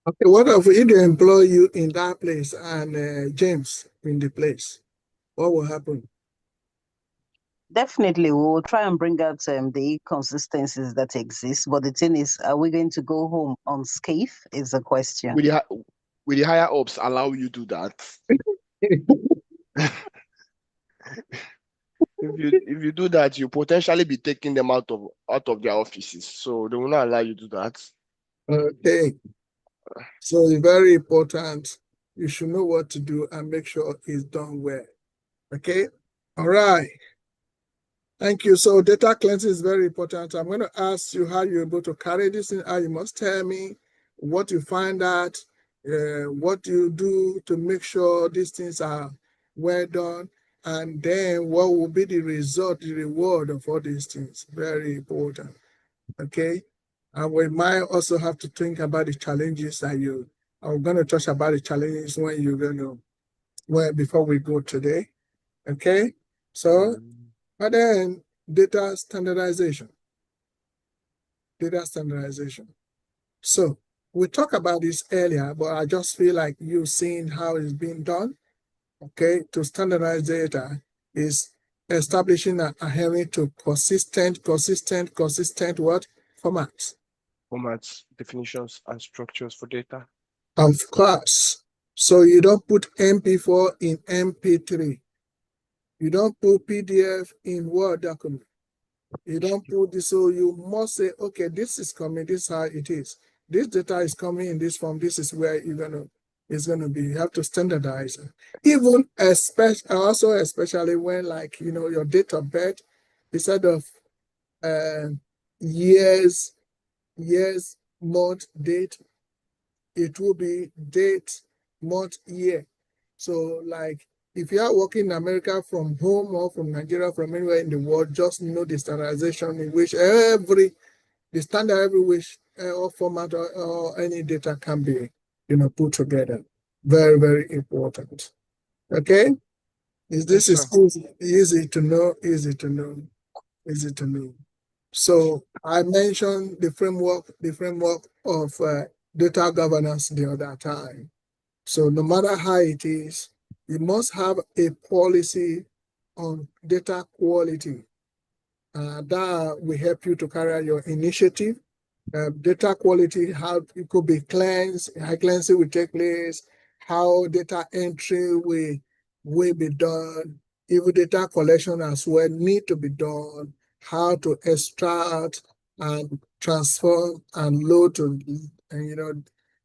Okay, what if they employ you in that place and James in the place? What will happen? Definitely, we will try and bring out the inconsistencies that exist. But the thing is, are we going to go home unscathed is the question. Will the higher ups allow you to do that? If you do that, you potentially be taking them out of their offices. So they will not allow you to do that. Okay. So it's very important you should know what to do and make sure it's done well. Okay? All right. Thank you. So data cleansing is very important. I'm going to ask you how you're able to carry this in. You must tell me what you find out, what you do to make sure these things are well done, and then what will be the result, the reward of all these things. Very important. Okay? And we might also have to think about the challenges that I'm going to touch about the challenges when you're going to, before we go today. Okay? So, but then data standardization. Data standardization. So we talked about this earlier, but I just feel like you've seen how it's being done. Okay, to standardize data is establishing and adhering to consistent what? Formats. Formats, definitions, and structures for data. Of course. So you don't put MP4 in MP3. You don't put PDF in Word document. You don't put this, so you must say, okay, this is coming, this is how it is. This data is coming in this form, this is where it's gonna be. You have to standardize it. Even especially when, like, your date of birth, instead of years, month, date, it will be date, month, year. So, like, if you are working in America from home or from Nigeria, from anywhere in the world, just know the standardization in which the standard every which or format or any data can be, put together. Very, very important. Okay? This is easy to know, easy to know, easy to know. So I mentioned the framework of data governance the other time. So no matter how it is, you must have a policy on data quality. That will help you to carry out your initiative. Data quality, how it could be cleansed, how cleansing will take place, how data entry will be done, even data collection as well need to be done, how to extract and transform and load to,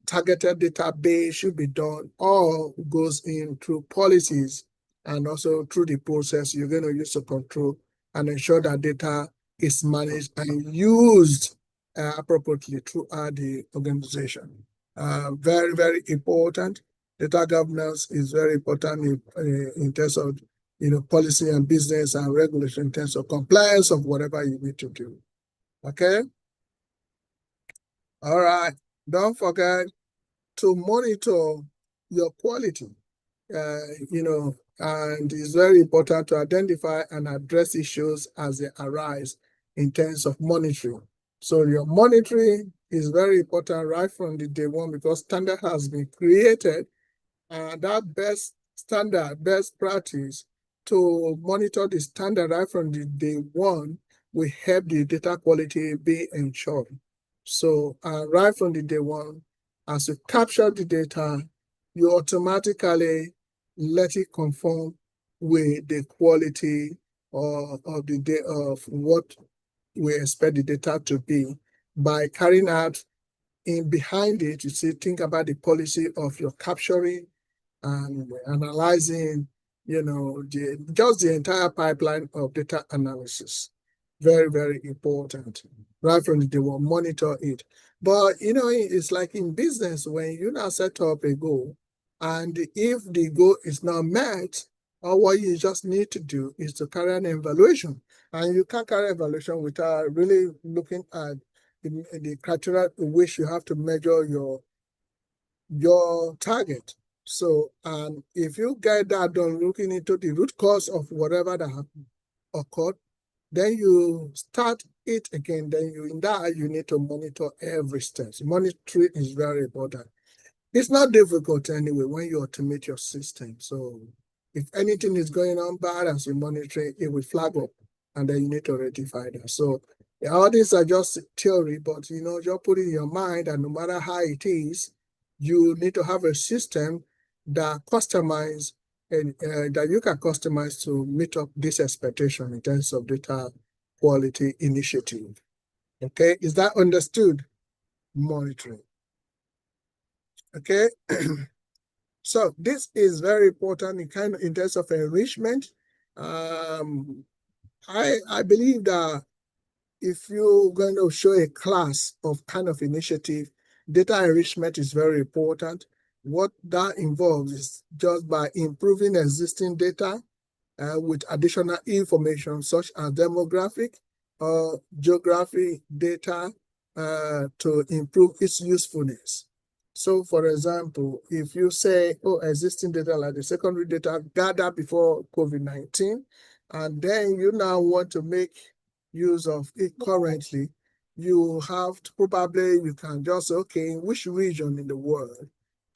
targeted database should be done. All goes in through policies and also through the process you're going to use to control and ensure that data is managed and used appropriately throughout the organization. Very, very important. Data governance is very important in terms of policy and business and regulation in terms of compliance of whatever you need to do. Okay? All right. Don't forget to monitor your quality. And it's very important to identify and address issues as they arise in terms of monitoring. So your monitoring is very important right from the day one because standard has been created, and that best practice to monitor the standard right from the day one will help the data quality be ensured. So right from the day one, as you capture the data, you automatically let it conform with the quality of what we expect the data to be by carrying out behind it. You see, think about the policy of your capturing and analyzing, just the entire pipeline of data analysis. Very, very important. Right from the day one, monitor it. But, it's like in business, when you now set up a goal, and if the goal is not met, or what you just need to do is to carry an evaluation. And you can't carry evaluation without really looking at the criteria in which you have to measure your target. So, if you get that done, looking into the root cause of whatever that occurred, then you start it again. Then you need to monitor every step. Monitoring is very important. It's not difficult anyway when you automate your system. So if anything is going on bad as you monitor it will flag up, and then you need to rectify that. So all these are just theory, but just put it in your mind that no matter how it is, you need to have a system that customize and that you can customize to meet up this expectation in terms of data quality initiative. Okay, is that understood? Monitoring. Okay. So this is very important in terms of enrichment. I believe that if you're going to show a class of kind of initiative, data enrichment is very important. What that involves is just by improving existing data with additional information such as demographic or geography data to improve its usefulness. So for example, if you say, oh, existing data like the secondary data gathered before COVID-19, and then you now want to make use of it currently, you have to probably, you can just say, okay, in which region in the world?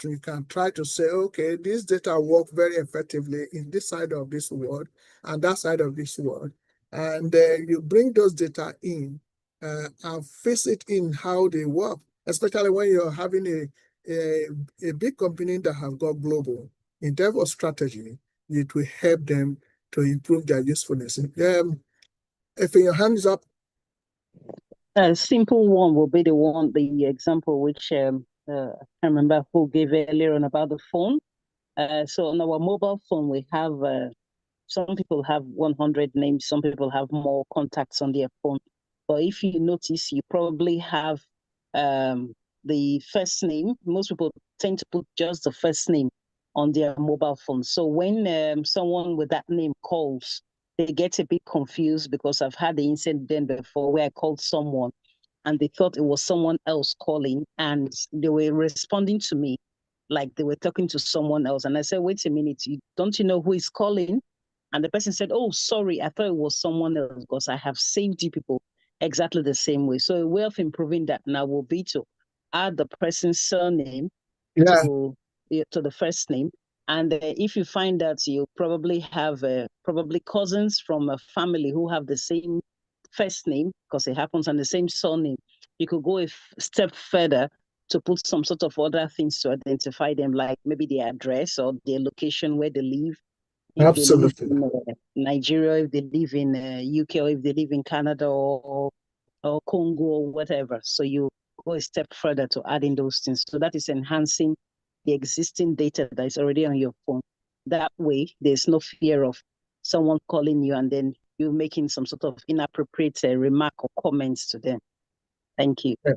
You can try to say, okay, this data work very effectively in this side of this world and that side of this world. And you bring those data in and face it in how they work, especially when you're having a big company that have got global. In terms of strategy, it will help them to improve their usefulness. If your hands up. A simple one will be the example which I can't remember who gave earlier on about the phone. So on our mobile phone, we have some people have 100 names, some people have more contacts on their phone. But if you notice, you probably have the first name. Most people tend to put just the first name on their mobile phone. So when someone with that name calls, they get a bit confused because I've had the incident before where I called someone and they thought it was someone else calling and they were responding to me like they were talking to someone else. And I said, wait a minute, don't you know who is calling? And the person said, oh, sorry, I thought it was someone else because I have saved you people exactly the same way. So a way of improving that now will be to add the person's surname to the first name. And if you find that you probably have probably cousins from a family who have the same first name, because it happens, and the same surname, you could go a step further to put some sort of other things to identify them, like maybe their address or their location where they live. If they live in Nigeria, if they live in UK, or if they live in Canada or Congo or whatever. So you go a step further to add in those things. So that is enhancing the existing data that is already on your phone. That way, there's no fear of someone calling you and then you making some sort of inappropriate remark or comments to them. Thank you. Yeah.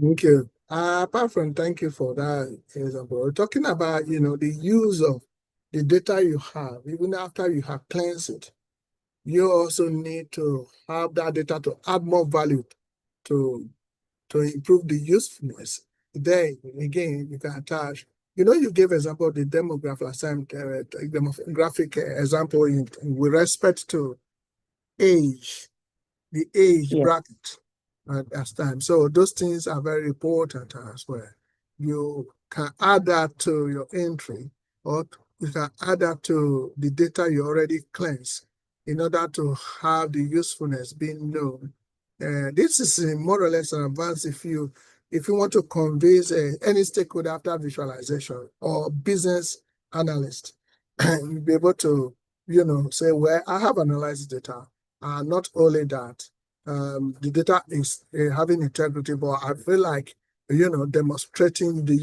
Thank you. Apart from thank you for that example, we're talking about, the use of the data you have, even after you have cleansed it. You also need to have that data to add more value to improve the usefulness. Then again, you can attach. You gave example of the demographic example with respect to age, the age bracket as time. So those things are very important as well. You can add that to your entry, or you can add that to the data you already cleansed in order to have the usefulness being known. This is more or less an advance if you want to convince any stakeholder after visualization or business analyst, you'll be able to, say, well, I have analyzed data. And not only that, the data is having integrity, but I feel like, demonstrating the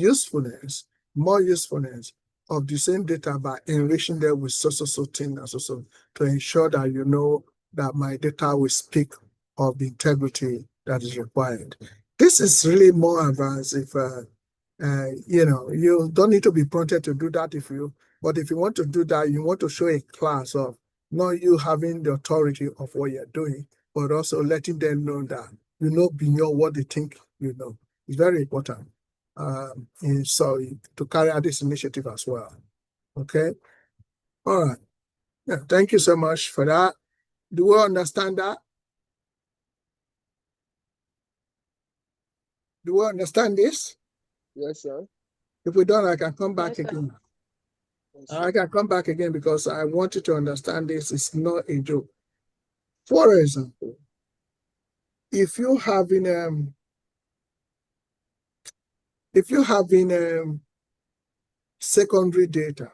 more usefulness of the same data by enriching them with so thing and so to ensure that that my data will speak of the integrity that is required. This is really more advanced if you don't need to be prompted to do that but if you want to do that, you want to show a class of not you having the authority of what you're doing, but also letting them know that you know beyond what they think you know. It's very important. So to carry out this initiative as well. Okay. All right. Yeah. Thank you so much for that. Do we understand that? Do we understand this? Yes, sir. If we don't, I can come back again. I can come back again because I want you to understand this is not a joke. For example, if you having secondary data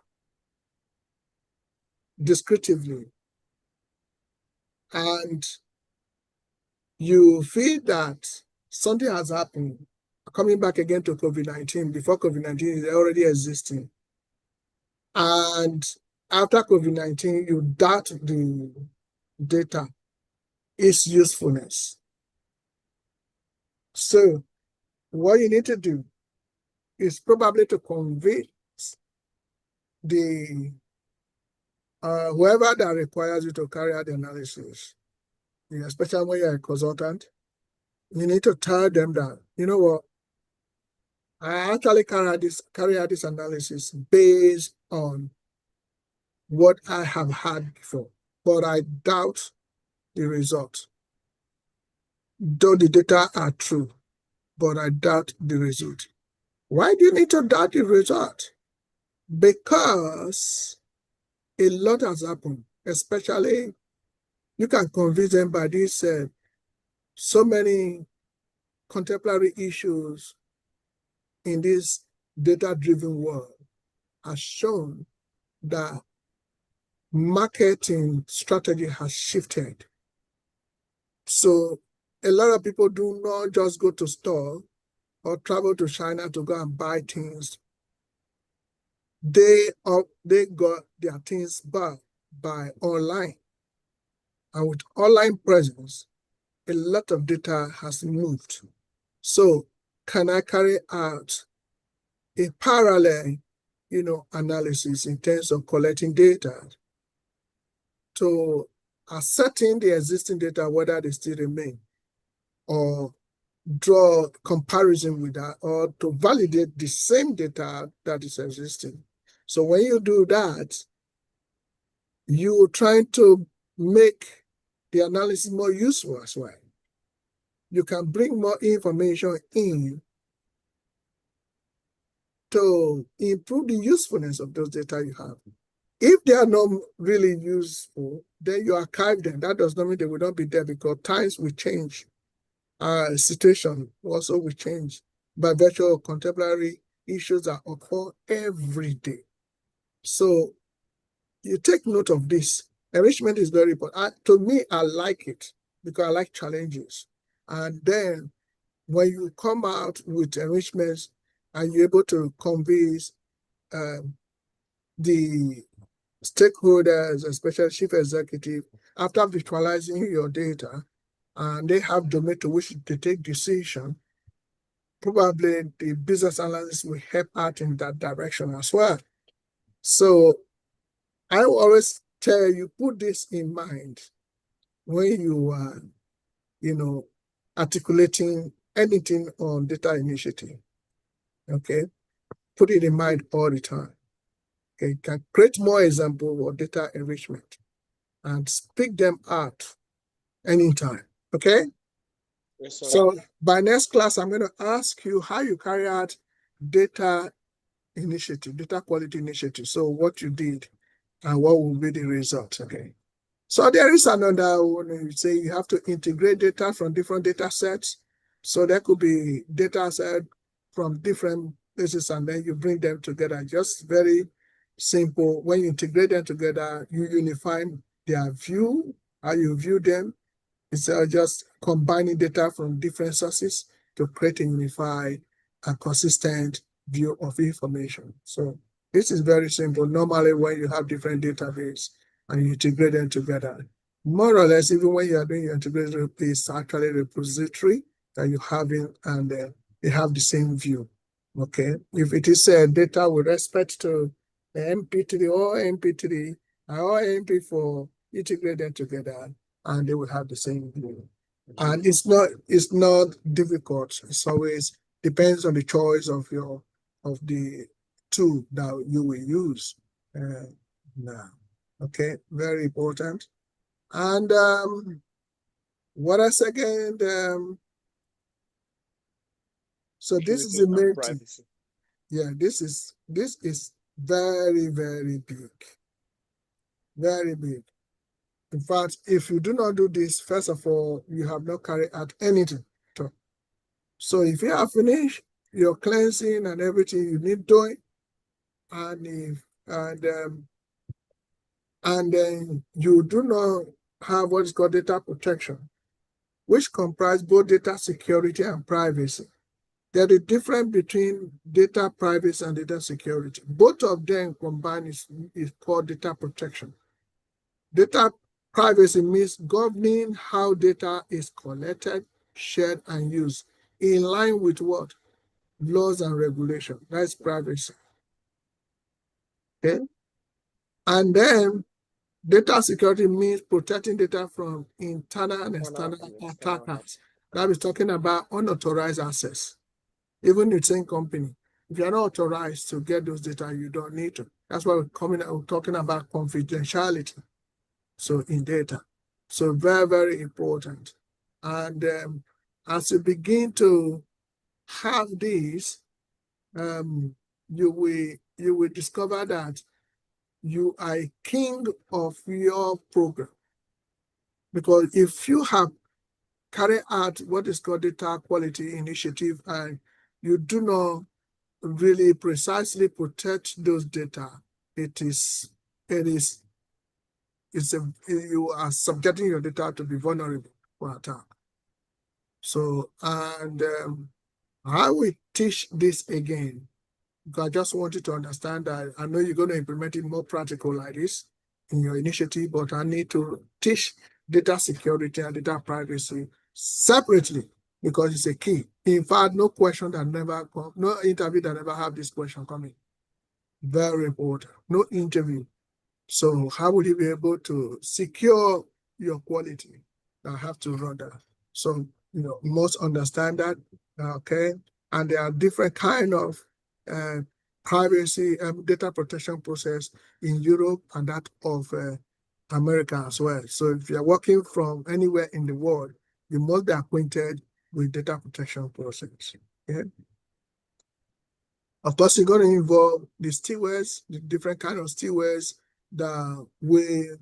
descriptively, and you feel that something has happened, coming back again to COVID-19, before COVID-19 is already existing, And after COVID-19, you doubt the data, its usefulness. So what you need to do is probably to convince the whoever that requires you to carry out the analysis, especially when you're a consultant, you need to tell them that, you know what, I actually carry out this analysis based on what I have had before, but I doubt the result. Though the data are true, but I doubt the result. Why do you need to doubt the result? Because a lot has happened, especially you can convince them by this so many contemporary issues in this data-driven world has shown that marketing strategy has shifted. So a lot of people do not just go to store or travel to China to go and buy things. They got their things bought by online. And with online presence, a lot of data has moved. So can I carry out a parallel, analysis in terms of collecting data to ascertain the existing data, whether they still remain, or draw comparison with that, or to validate the same data that is existing. So when you do that, you're trying to make the analysis more useful as well. You can bring more information in to improve the usefulness of those data you have. If they are not really useful, then you archive them. That does not mean they will not be there, because times will change. Situation also will change by virtue of contemporary issues that occur every day. So you take note of this. Enrichment is very important. To me, I like it because I like challenges. And then when you come out with enrichments and you're able to convince the stakeholders, especially chief executive, after visualizing your data, and they have domain to which they take decision, probably the business analyst will help out in that direction as well. So I always tell you, put this in mind when you are, articulating anything on data initiative. Okay, put it in mind all the time. Okay, you can create more examples of data enrichment and speak them out anytime. Okay. Yes, sir. So by next class, I'm going to ask you how you carry out data initiative, data quality initiative. So what you did and what will be the result. Okay. So there is another one. You say you have to integrate data from different data sets. So there could be data set from different places, and then you bring them together. Just very simple. When you integrate them together, you unify their view, how you view them. It's just combining data from different sources to create a unified and consistent view of information. So this is very simple. Normally, when you have different databases and you integrate them together, more or less, even when you are doing your integration, it's actually a repository that you have in, and they have the same view. Okay, if it is data with respect to the MP3 or MP3 or MP4, integrate them together, and they will have the same view. And it's not difficult. It's always depends on the choice of the tool that you will use now. Okay, very important. And what else again? So this is the main thing. Yeah, this is very, very big. Very big. In fact, if you do not do this, first of all, you have not carried out anything. So if you have finished your cleansing and everything you need doing, and then you do not have what is called data protection, which comprise both data security and privacy. There's a difference between data privacy and data security. Both of them combined is called data protection. Data privacy means governing how data is collected, shared, and used in line with what? Laws and regulation. That's privacy. Okay? And then data security means protecting data from internal and external attackers. That is talking about unauthorized access. Even the same company, if you're not authorized to get those data, you don't need to. That's why we're talking about confidentiality. So in data. So very, very important. And as you begin to have these, you will discover that you are a king of your program. Because if you have carried out what is called data quality initiative and you do not really precisely protect those data, you are subjecting your data to be vulnerable for attack. So, and I will teach this again, because I just want you to understand that I know you're going to implement it more practical like this in your initiative, but I need to teach data security and data privacy separately because it's a key. In fact, no question that never come, no interview that never have this question coming. Very important. No interview. So how would you be able to secure your quality? I have to run that. So, you must understand that, okay? And there are different kind of privacy data protection process in Europe and that of America as well. So if you're working from anywhere in the world, you must be acquainted with data protection process, okay? Of course, you're going to involve the stewards, the different kind of stewards that will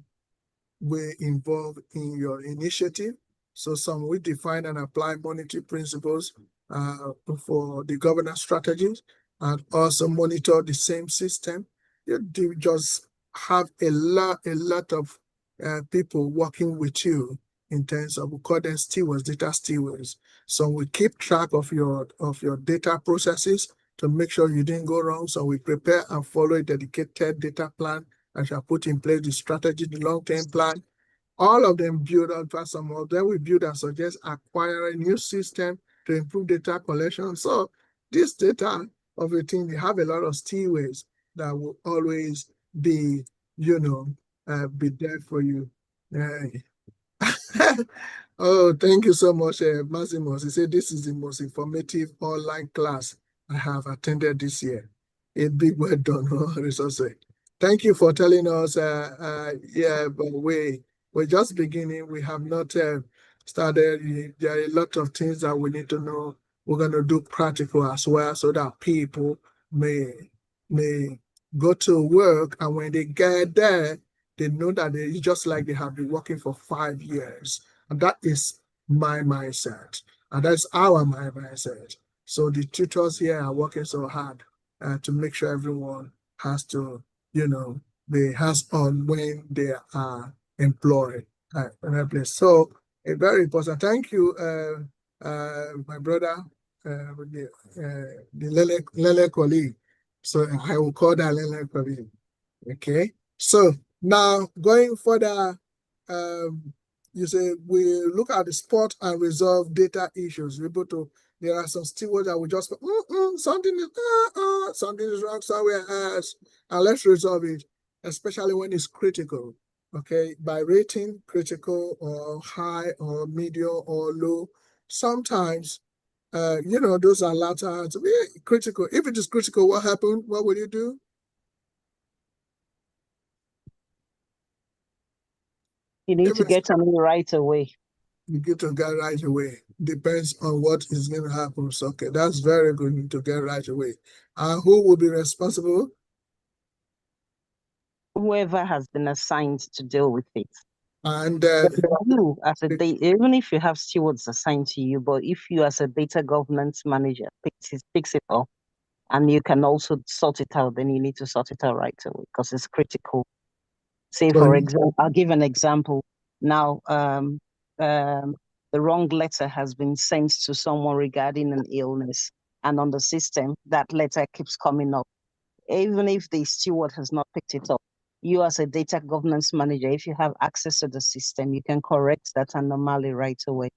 involve in your initiative. So some will define and apply monetary principles for the governance strategies and also monitor the same system. You just have a lot of people working with you in terms of, we call them stewards, data stewards. So we keep track of your data processes to make sure you didn't go wrong. So we prepare and follow a dedicated data plan and shall put in place the strategy, the long-term plan. All of them build on fast. Some of them we build and suggest acquire a new system to improve data collection. So this data of a team, they have a lot of stewards that will always be, be there for you. Oh, thank you so much, Massimo. He said this is the most informative online class I have attended this year. A big well done, resource. Thank you for telling us. But we're just beginning. We have not started. There are a lot of things that we need to know. We're going to do practical as well, so that people may go to work, and when they get there, they know that it's just like they have been working for 5 years. And that is my mindset. And that's our mindset. So the tutors here are working so hard to make sure everyone has to, be hands-on when they are employed in a place. So it's very important. Thank you, my brother, the Lele colleague. So I will call that Lele colleague. Okay. So now going further, you say we look at the spot and resolve data issues. We're able to. There are some stewards that will just go, something is wrong somewhere else, and let's resolve it, especially when it's critical. Okay, by rating critical or high or medium or low. Sometimes, those are latter critical. If it is critical, what happened? What will you do? You need to get on it right away. You get to get right away. Depends on what is going to happen. So, okay, that's very good to get right away. And who will be responsible? Whoever has been assigned to deal with it. And you, as a even if you have stewards assigned to you, but if you as a data governance manager picks it up, and you can also sort it out, then you need to sort it out right away because it's critical. Say, for example, I'll give an example. Now, the wrong letter has been sent to someone regarding an illness, and on the system, that letter keeps coming up. Even if the steward has not picked it up, you as a data governance manager, if you have access to the system, you can correct that anomaly right away.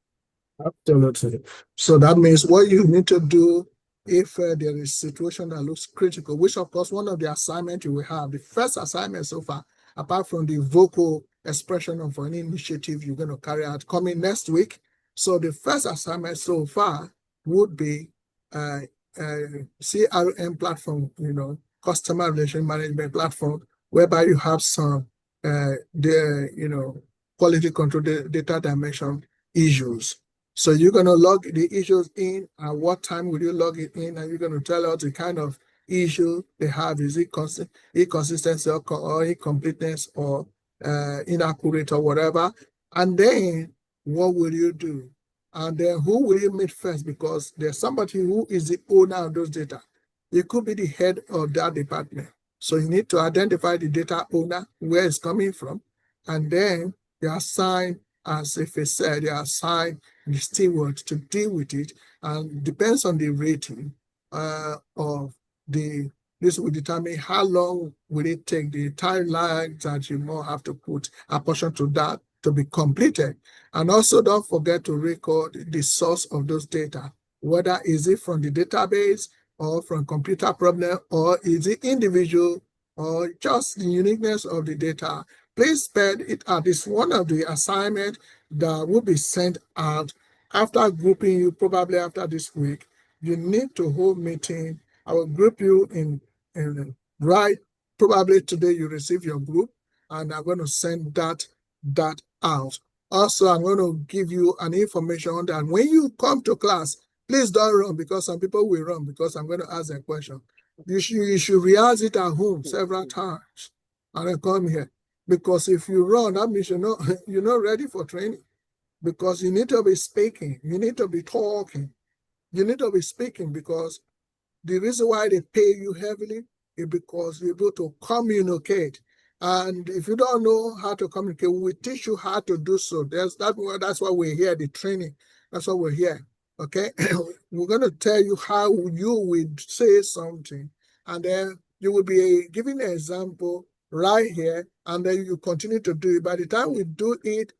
Absolutely. So that means what you need to do if there is a situation that looks critical, which of course one of the assignments you will have, the first assignment so far, apart from the vocal expression of an initiative you're going to carry out coming next week. So the first assignment so far would be CRM platform, customer relation management platform, whereby you have some quality control data dimension issues. So you're going to log the issues in, and what time will you log it in? And you're going to tell us the kind of issue they have. Is it inconsistency or incompleteness or inaccurate or whatever? And then what will you do? And then who will you meet first? Because there's somebody who is the owner of those data. It could be the head of that department. So you need to identify the data owner, where it's coming from, and then they assign, as if it said, they assign the steward to deal with it, and depends on the rating of this will determine how long will it take, the timeline that you more have to put a portion to that to be completed. And also don't forget to record the source of those data, whether is it from the database or from computer problem, or is it individual, or just the uniqueness of the data. Please spell it out. It's one of the assignments that will be sent out after grouping you, probably after this week. You need to hold meeting. I will group you in right. Probably today you receive your group, and I'm going to send that out. Also, I'm going to give you an information that when you come to class, please don't run, because some people will run because I'm going to ask a question. You should rehearse it at home several times and then come here. Because if you run, that means you're not ready for training. Because you need to be speaking, you need to be talking, you need to be speaking, because the reason why they pay you heavily is because you're able to communicate. And if you don't know how to communicate, we teach you how to do so. That's why we're here, the training. That's why we're here. Okay, we're going to tell you how you would say something, and then you will be giving an example right here, and then you continue to do it. By the time we do it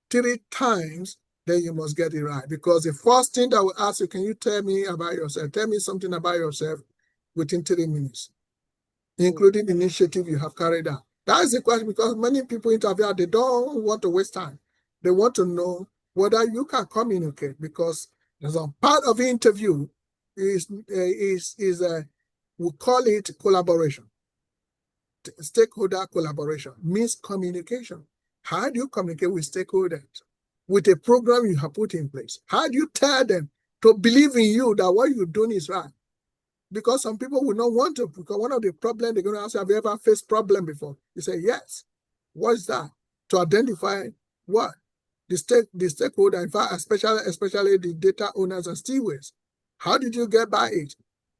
3 times, then you must get it right. Because the first thing that will ask you, can you tell me about yourself? Tell me something about yourself within 3 minutes, including the initiative you have carried out. That is the question, because many people interview, they don't want to waste time. They want to know whether you can communicate, because there's a part of the interview is we call it collaboration. Stakeholder collaboration means communication. How do you communicate with stakeholders? With a program you have put in place, how do you tell them to believe in you that what you're doing is right? Because some people will not want to, because one of the problems they're going to ask, have you ever faced problem before? You say, yes. What is that? To identify what? The stakeholder, in fact, especially the data owners and stewards. How did you get by it?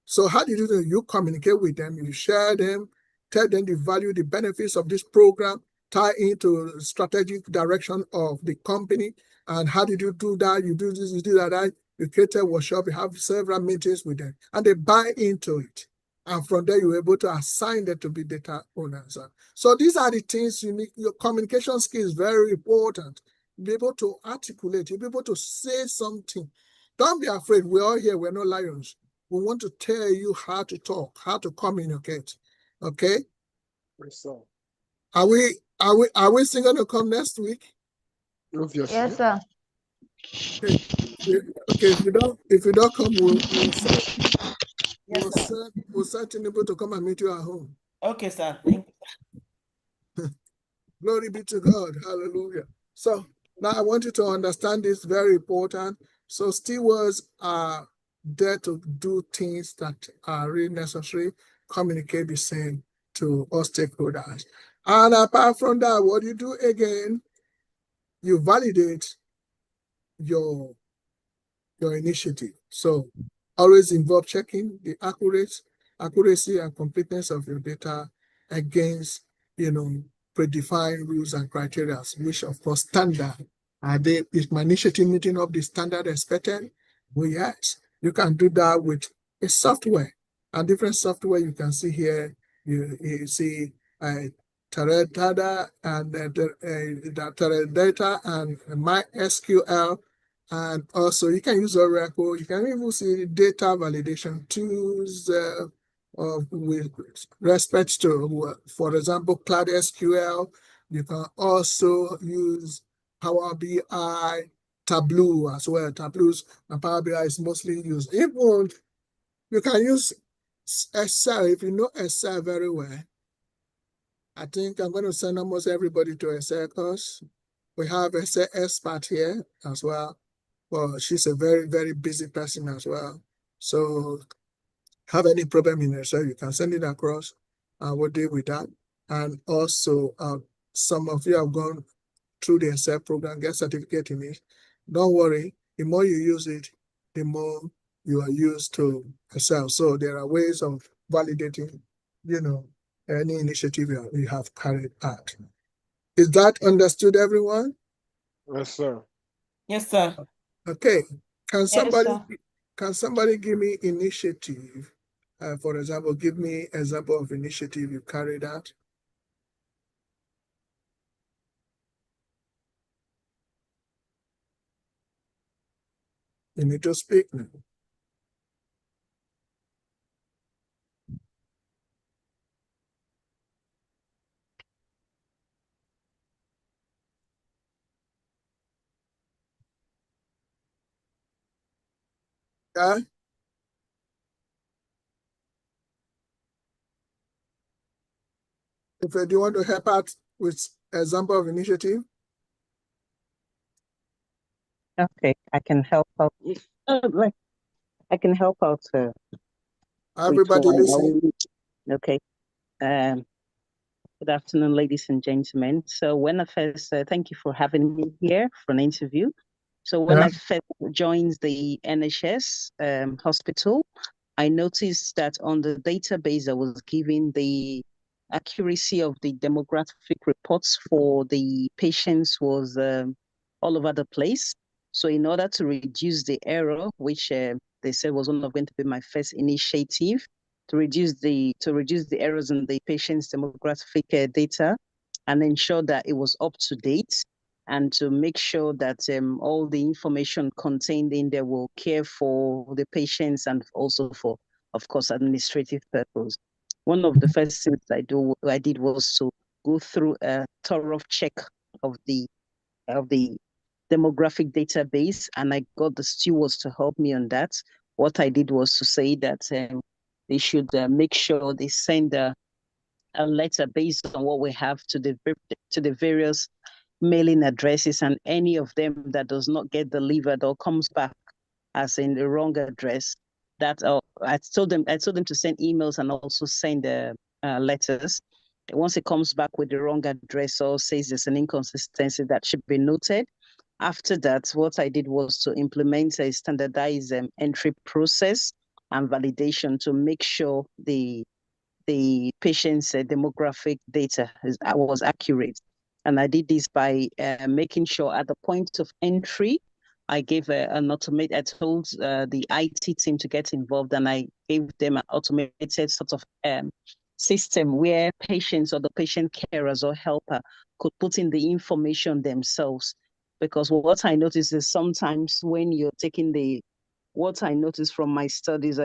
So how did you do? You communicate with them, you share them, tell them the value, the benefits of this program, tie into strategic direction of the company. And how did you do that? You do this, you do that. You create a workshop, you have several meetings with them, and they buy into it. And from there, you're able to assign them to be data owners. So these are the things you need. Your communication skill is very important. Be able to articulate, be able to say something. Don't be afraid. We're all here. We're not lions. We want to tell you how to talk, how to communicate. Okay? So, Are we still going to come next week? obviously. Yes, sir. Okay, if you don't come, we'll send Tinubu to come and meet you at home. Okay, sir. Thank you. Glory be to God. Hallelujah. So now I want you to understand this, very important. So stewards are there to do things that are really necessary, communicate the same to all stakeholders. And apart from that, what you do again, you validate your initiative. So always involve checking the accuracy and completeness of your data against, predefined rules and criteria, which of course standard. Is my initiative meeting up the standard expected? Well, yes, you can do that with a software, and different software you can see here. You see Teradata and Teradata and MySQL, and also you can use Oracle. You can even see data validation tools with respect to, for example, Cloud SQL. You can also use Power BI, Tableau as well. Tableau's and Power BI is mostly used. Even you can use Excel if you know Excel very well. I think I'm going to send almost everybody to Excel course. We have Excel expert here as well. Well, she's a very, very busy person as well. So have any problem in Excel, you can send it across and we'll deal with that. And also, some of you have gone through the Excel program, get certificate in it. Don't worry, the more you use it, the more you are used to Excel. So there are ways of validating, any initiative you have carried out. Is that understood, everyone? Yes, sir. Yes, sir. Okay. Can Yes, somebody sir. give me initiative? For example, give me example of initiative you carried out. You need to speak now. Yeah? If you want to help out with example of initiative, Okay, I can help out. I can help out with everybody one. listen. Okay. Good afternoon, ladies and gentlemen. So when I first, thank you for having me here for an interview. So when Yeah. I first joined the NHS hospital, I noticed that on the database I was given, the accuracy of the demographic reports for the patients was all over the place. So in order to reduce the error, which they said was one of going to be my first initiative, to reduce the errors in the patient's demographic data and ensure that it was up to date, and to make sure that all the information contained in there will care for the patients and also for, of course, administrative purpose. One of the first things I did was to go through a thorough check of the demographic database, and I got the stewards to help me on that. What I did was to say that they should make sure they send a letter based on what we have to the various mailing addresses, and any of them that does not get delivered or comes back as in the wrong address, that I told them to send emails and also send letters. Once it comes back with the wrong address or says there's an inconsistency, that should be noted. After that, what I did was to implement a standardized entry process and validation to make sure the patient's demographic data was accurate. And I did this by making sure at the point of entry, I gave an automated, I told the IT team to get involved, and I gave them an automated sort of system where patients or the patient carers or helper could put in the information themselves. Because what I noticed is sometimes when you're taking what I noticed from my studies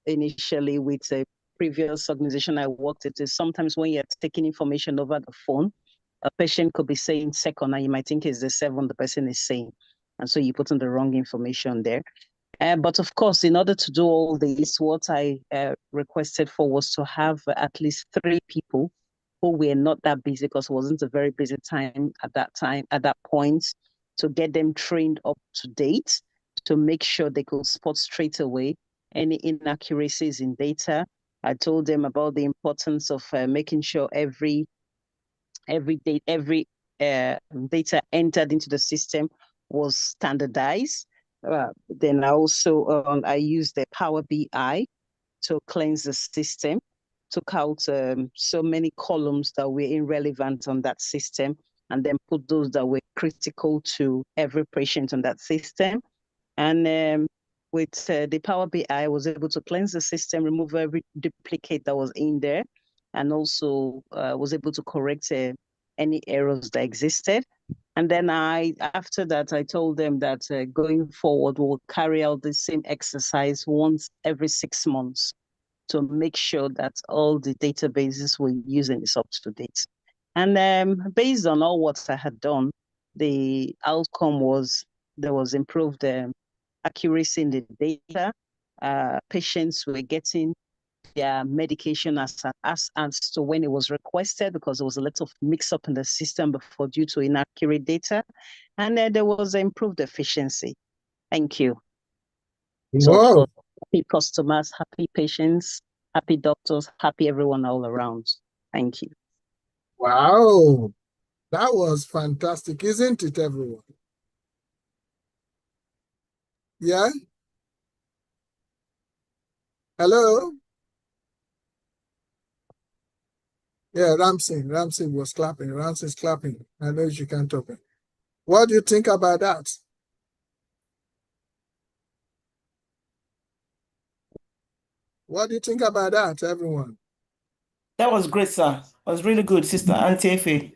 initially with a previous organization I worked at, is sometimes when you're taking information over the phone, a patient could be saying second, and you might think it's the seven the person is saying. And so you put in the wrong information there. But of course, in order to do all this, what I requested for was to have at least 3 people who were not that busy, because it wasn't a very busy time, at that point, to get them trained up to date, to make sure they could spot straight away any inaccuracies in data. I told them about the importance of making sure every data entered into the system was standardized. Then I used the Power BI to cleanse the system, took out so many columns that were irrelevant on that system, and then put those that were critical to every patient on that system. And with the Power BI, I was able to cleanse the system, remove every duplicate that was in there, and also was able to correct any errors that existed. And then after that, I told them that going forward, we'll carry out the same exercise once every 6 months to make sure that all the databases we're using is up to date. And based on all what I had done, the outcome was there was improved accuracy in the data. Patients were getting their medication as to when it was requested, because there was a lot of mix-up in the system before due to inaccurate data. And then there was improved efficiency. Thank you. So of Wow. course, happy customers, happy patients, happy doctors, happy everyone all around. Thank you. Wow. That was fantastic, isn't it, everyone? Yeah? Hello? Yeah, Ramsey was clapping. Ramsey's clapping. I know she can't open. What do you think about that? What do you think about that, everyone? That was great, sir. It was really good, Sister Auntie Efe.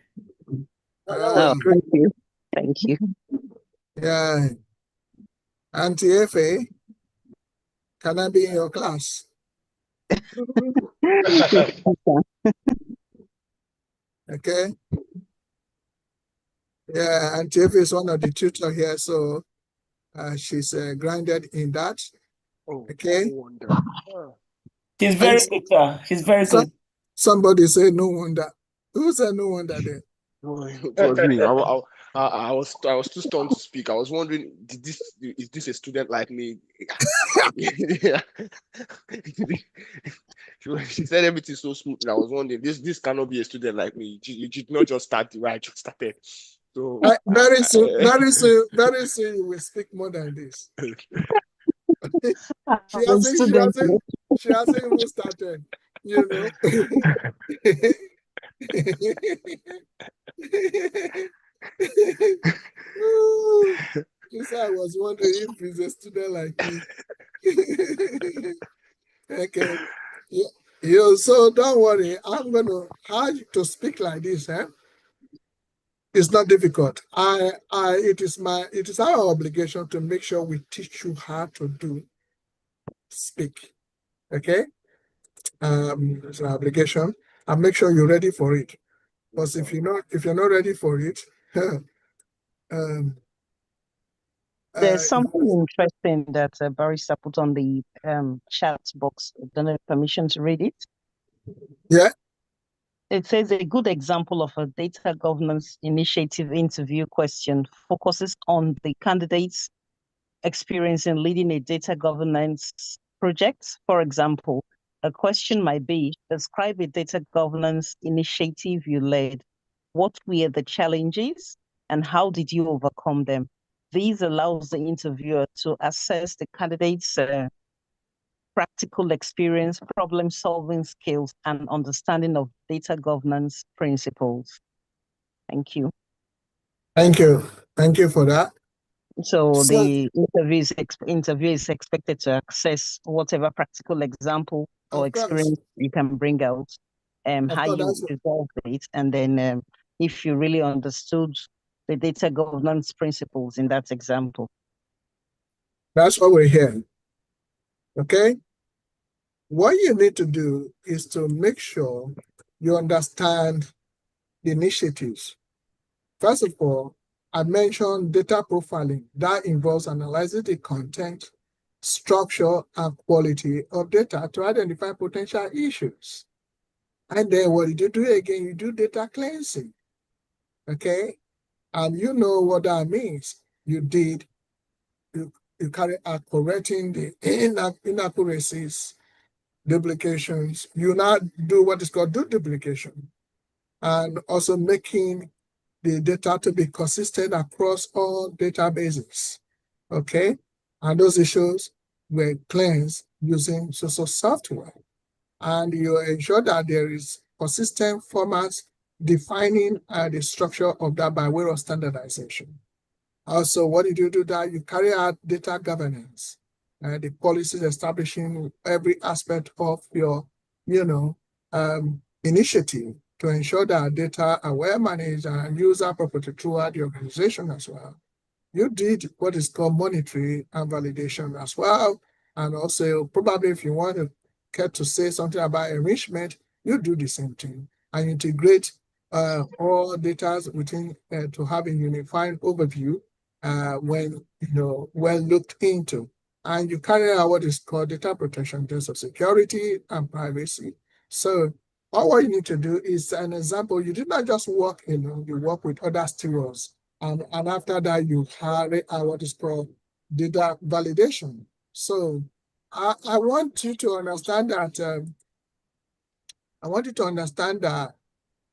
Oh, thank you. Thank you. Yeah. Auntie Efe, can I be in your class? Okay. Yeah, Auntie Efe is one of the tutors here, so she's grounded in that. Oh, Okay. no wonder. She's very good, sir. She's very good. Somebody say no wonder. Who said no wonder there? No, it was me. I was too stunned to speak. I was wondering, is this a student like me? Yeah. She said everything so smooth. And I was wondering, this cannot be a student like me. You did not just start the way I just started. So Very soon, you will speak more than this. She hasn't even started, you know. I was wondering if he's a student like me. Okay. So don't worry. I'm gonna how to speak like this, eh? It's not difficult. It is our obligation to make sure we teach you how to speak. Okay? It's an obligation. And make sure you're ready for it. Because if you're not ready for it, there's something interesting that Barrister put on the chat box. I don't have permission to read it. Yeah. It says a good example of a data governance initiative interview question focuses on the candidate's experience in leading a data governance project. For example, a question might be, describe a data governance initiative you led. What were the challenges and how did you overcome them? This allows the interviewer to assess the candidate's practical experience, problem-solving skills, and understanding of data governance principles. Thank you. Thank you. Thank you for that. So the interview is expected to access whatever practical example or experience you can bring out, how you resolve it, and then if you really understood the data governance principles in that example. That's what we're here. Okay? What you need to do is to make sure you understand the initiatives. First of all, I mentioned data profiling. That involves analyzing the content, structure, and quality of data to identify potential issues. And then what did you do again? You do data cleansing. Okay? And you know what that means. You carry out correcting the inaccuracies, duplications. You now do what is called duplication, and also making the data to be consistent across all databases. Okay? And those issues were cleansed using social software. And you ensure that there is consistent formats defining the structure of that by way of standardization. Also, what did you do that? You carry out data governance. the policies establishing every aspect of your, initiative to ensure that data are well managed and used appropriately throughout the organization as well. You did what is called monitoring and validation as well. And also, probably if you want to care to say something about enrichment, you do the same thing and integrate all data within to have a unified overview when well looked into. And you carry out what is called data protection in terms of security and privacy. So all what you need to do is an example. You did not just work alone, you work with other stewards. And after that, you carry out what is called data validation. So I want you to understand that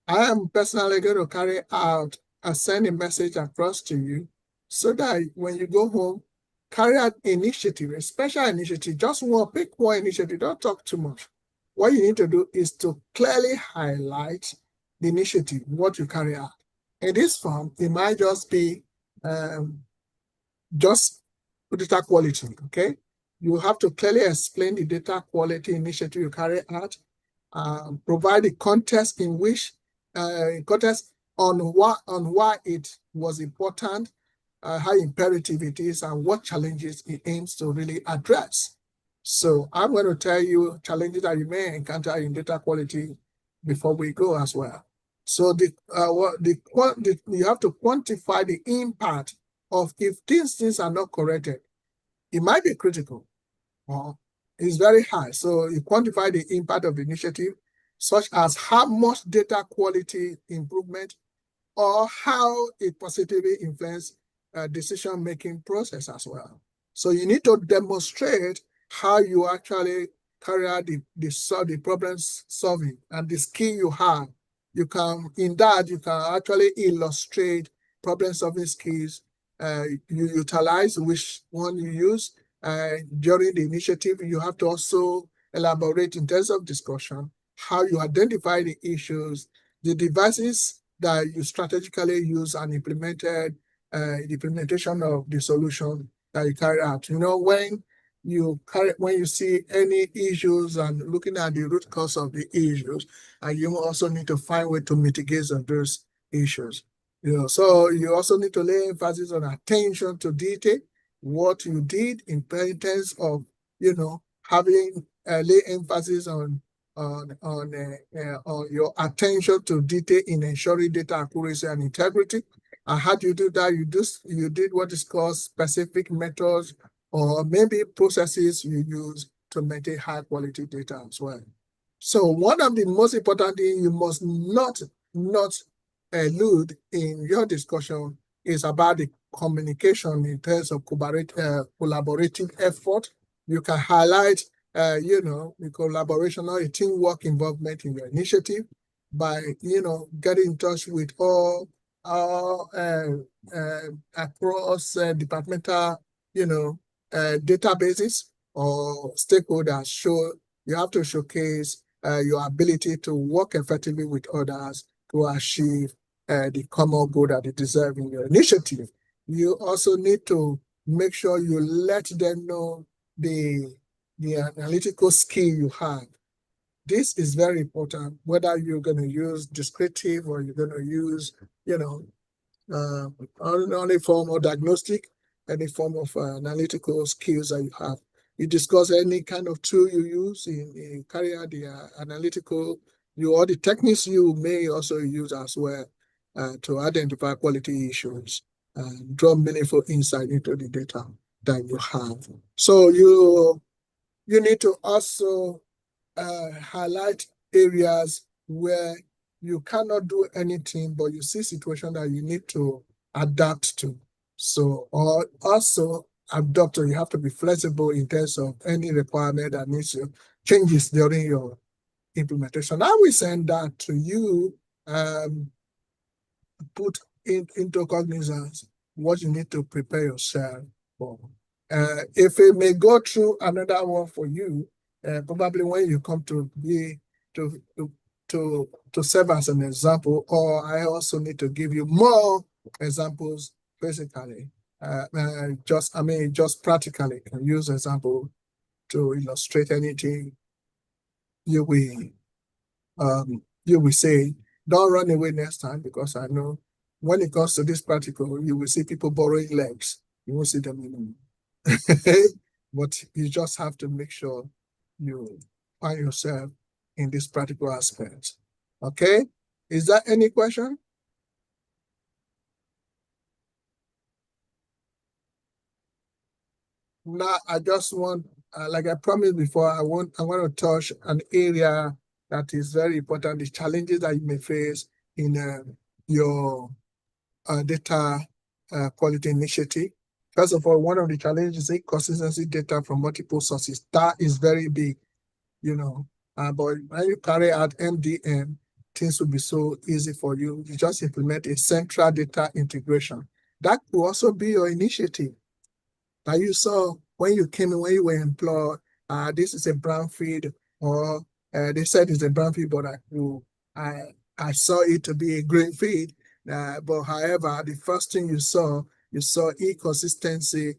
I am personally going to carry out and send a message across to you so that when you go home, carry out initiative, a special initiative, just pick one initiative, don't talk too much. What you need to do is to clearly highlight the initiative, what you carry out. In this form, it might just be just data quality, okay? You have to clearly explain the data quality initiative you carry out, provide the context in which, context on why it was important, how imperative it is, and what challenges it aims to really address. So I'm going to tell you challenges that you may encounter in data quality before we go as well. So you have to quantify the impact of if these things are not corrected. It might be critical or it's very high. So you quantify the impact of the initiative, such as how much data quality improvement or how it positively influences decision-making process as well. So you need to demonstrate how you actually carry out the problem solving and the skill you have. You can actually illustrate problem solving skills. You utilize which one you use during the initiative. You have to also elaborate in terms of discussion how you identify the issues, the devices that you strategically use and implemented, the implementation of the solution that you carry out. When you see any issues and looking at the root cause of the issues, and you also need to find a way to mitigate those issues. So you also need to lay emphasis on attention to detail, what you did in terms of, having lay emphasis on your attention to detail in ensuring data accuracy and integrity. And how do you do that? You did what is called specific methods or maybe processes you use to maintain high quality data as well. So one of the most important things you must not elude in your discussion is about the communication in terms of collaborative effort. You can highlight the collaboration or a teamwork involvement in your initiative by, getting in touch with all across departmental, databases or stakeholders. You have to showcase your ability to work effectively with others to achieve the common goal that you deserve in your initiative. You also need to make sure you let them know the analytical skill you have. This is very important, whether you're going to use descriptive or you're going to use, any form of diagnostic, any form of analytical skills that you have. You discuss any kind of tool you use in carry out the analytical, or the techniques you may also use as well to identify quality issues and draw meaningful insight into the data that you have. So you need to also highlight areas where you cannot do anything, but you see situation that you need to adapt to. So, or also adapt, you have to be flexible in terms of any requirement that needs to changes during your implementation. I will send that to you, put into cognizance what you need to prepare yourself for. If it may go through another one for you, probably when you come to serve as an example, or I also need to give you more examples basically just practically can use example to illustrate anything. You will say, don't run away next time, because I know when it comes to this practical, you will see people borrowing legs. You won't see them anymore. But you just have to make sure you find yourself in this practical aspect. Okay? Is there any question? Now, I just want, like I promised before, I want to touch an area that is very important, the challenges that you may face in your data quality initiative. First of all, one of the challenges is inconsistency data from multiple sources. That is very big, but when you carry out MDM, things will be so easy for you. You just implement a central data integration. That will also be your initiative. Now you saw when you came in, when you were employed, this is a brownfield, or they said it's a brownfield, but I saw it to be a greenfield. But however, the first thing you saw inconsistency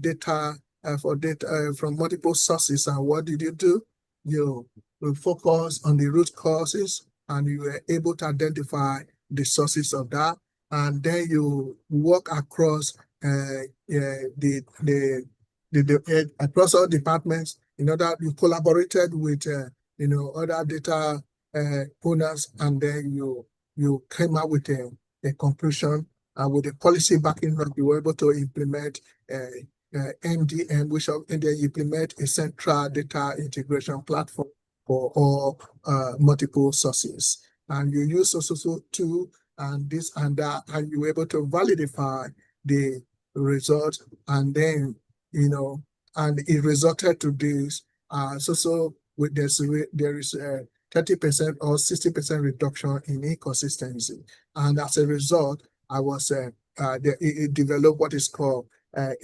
data for data from multiple sources. And what did you do? You will focus on the root causes, and you were able to identify the sources of that. And then you work across across all departments. In order, you collaborated with other data owners, and then you came up with a conclusion, and with a policy backing up, you were able to implement MDM, and then implement a central data integration platform for all multiple sources. And you use also tool and this and that, and you were able to validate the result, and then and it resulted to this. With this, there is a 30% or 60% reduction in inconsistency, and as a result, I was it developed what is called a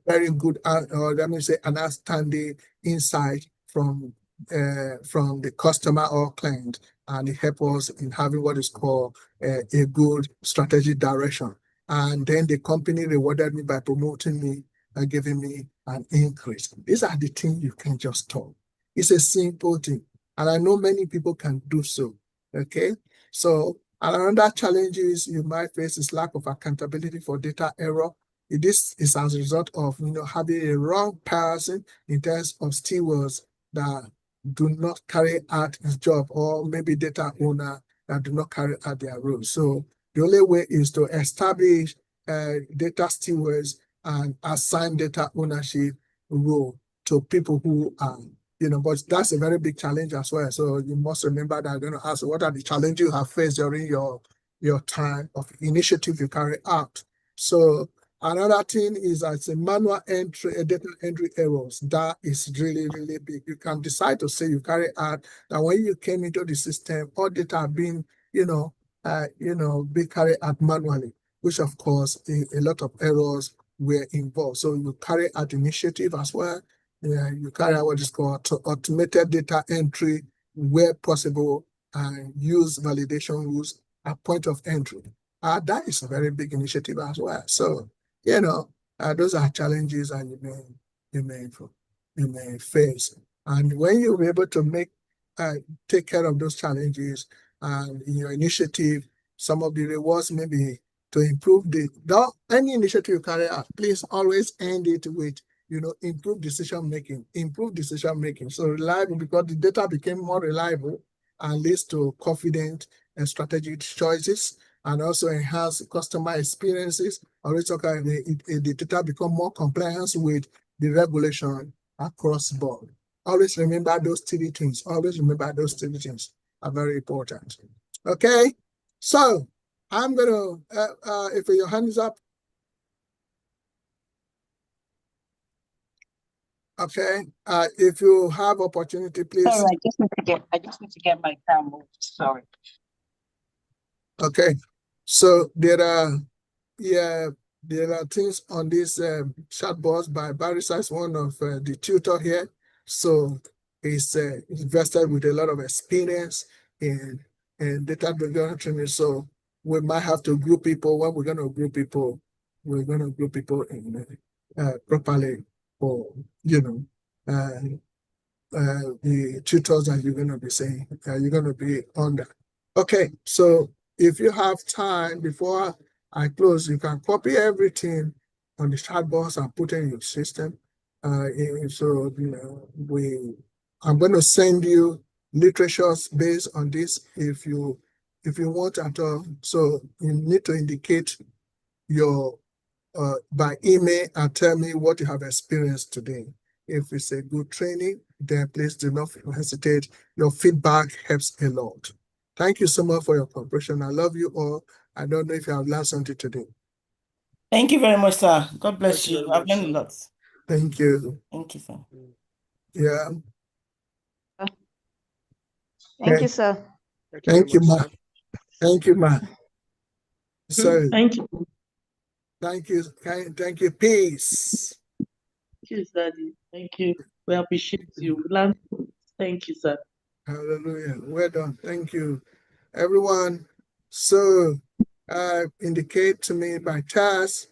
very good, or let me say, an outstanding insight from the customer or client, and it helps us in having what is called a good strategic direction. And then the company rewarded me by promoting me and giving me an increase. These are the things you can just talk. It's a simple thing, and I know many people can do so. Okay, so another challenge is you might face is lack of accountability for data error. This is as a result of having a wrong person in terms of stewards that do not carry out his job, or maybe data owner that do not carry out their role. So the only way is to establish data stewards and assign data ownership role to people who are, but that's a very big challenge as well. So you must remember that I'm going to ask, what are the challenges you have faced during your time of initiative you carry out? So another thing is as a manual entry, data entry errors. That is really, really big. You can decide to say you carry out that when you came into the system, all data have been, be carried out manually, which of course a lot of errors were involved. So you carry out initiative as well. You carry out what is called automated data entry where possible, and use validation rules at point of entry. That is a very big initiative as well. So those are challenges that you may face. And when you're able to take care of those challenges, and in your initiative, some of the rewards may be to improve any initiative you carry out. Please always end it with improve decision making. So reliable, because the data became more reliable and leads to confident and strategic choices, and also enhance customer experiences. Also, the data become more compliant with the regulation across board. Always remember those three things. Are very important. Okay, so I'm gonna if your hand is up. Okay, if you have opportunity, please. Sorry, I just need to get my car moved. Sorry. Okay, so there are things on this chat box by Barry Size, one of the tutor here. So he's invested with a lot of experience in data driven training. So we might have to group people. When we're going to group people, we're going to group people in properly for, the tutors that you're going to be saying, you're going to be under. Okay, so if you have time before I close, you can copy everything on the chat box and put it in your system. So, I'm going to send you literatures based on this if you want at all. So you need to indicate your by email and tell me what you have experienced today. If it's a good training, then please do not hesitate. Your feedback helps a lot. Thank you so much for your cooperation. I love you all. I don't know if you have learned something today. Thank you very much, sir. God bless Thank you you. very I've much, learned a sir. lot. Thank you. Thank you, sir. Yeah. Thank Okay. you, sir. Thank you very Thank you, much, ma. sir. Thank you, ma. So Thank you. thank you. Thank you. Peace. Yes, Daddy. Thank you. We appreciate you. Thank you, sir. Hallelujah. Well done. Thank you, everyone. So indicate to me by task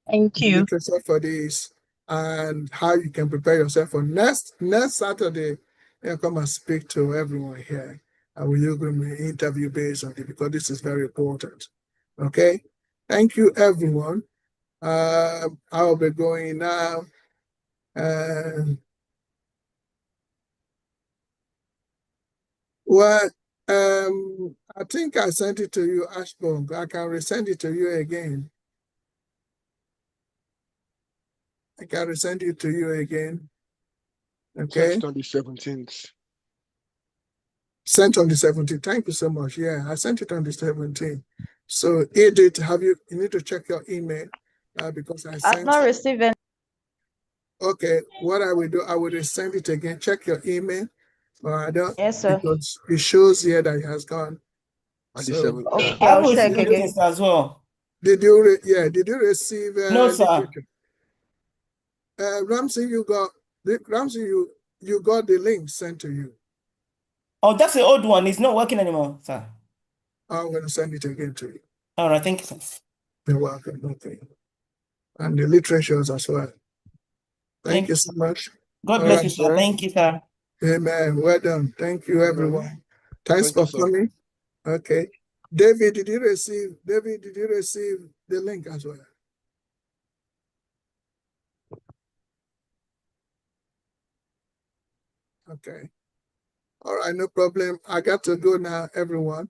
Thank the you. literature for this and how you can prepare yourself for next Saturday. Come and speak to everyone here. And we will be interview based on it because this is very important. Okay. Thank you, everyone. I'll be going now. Well, I think I sent it to you, Ashbong. I can resend it to you again. I can resend it to you again. Okay. Sent on the 17th. Sent on the 17th. Thank you so much. Yeah, I sent it on the 17th. So, Edith, you need to check your email because I I've sent. not received any. Okay, what I will do, I will send it again. Check your email. I don't. Yes, sir. Because it shows here that it has gone. On the So, 7th. Okay, I I'll haven't check received anything, again. sir, as well. did you receive No, sir. literature? Ramsey, you got the link sent to you. Oh, that's the old one. It's not working anymore, sir. I'm going to send it again to you. All right, thank you, sir. You're welcome. Okay. And the literatures as well. Thank you so much. God All bless right. you, sir. Thank you, sir. Amen. Well done. Thank you, everyone. Thanks Thank you, for sir. coming. Okay. David, did you receive the link as well? Okay. All right, no problem. I got to go now, everyone.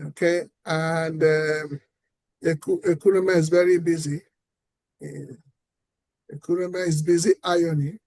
Okay. And Ekureme is very busy. Ekureme is busy ironing.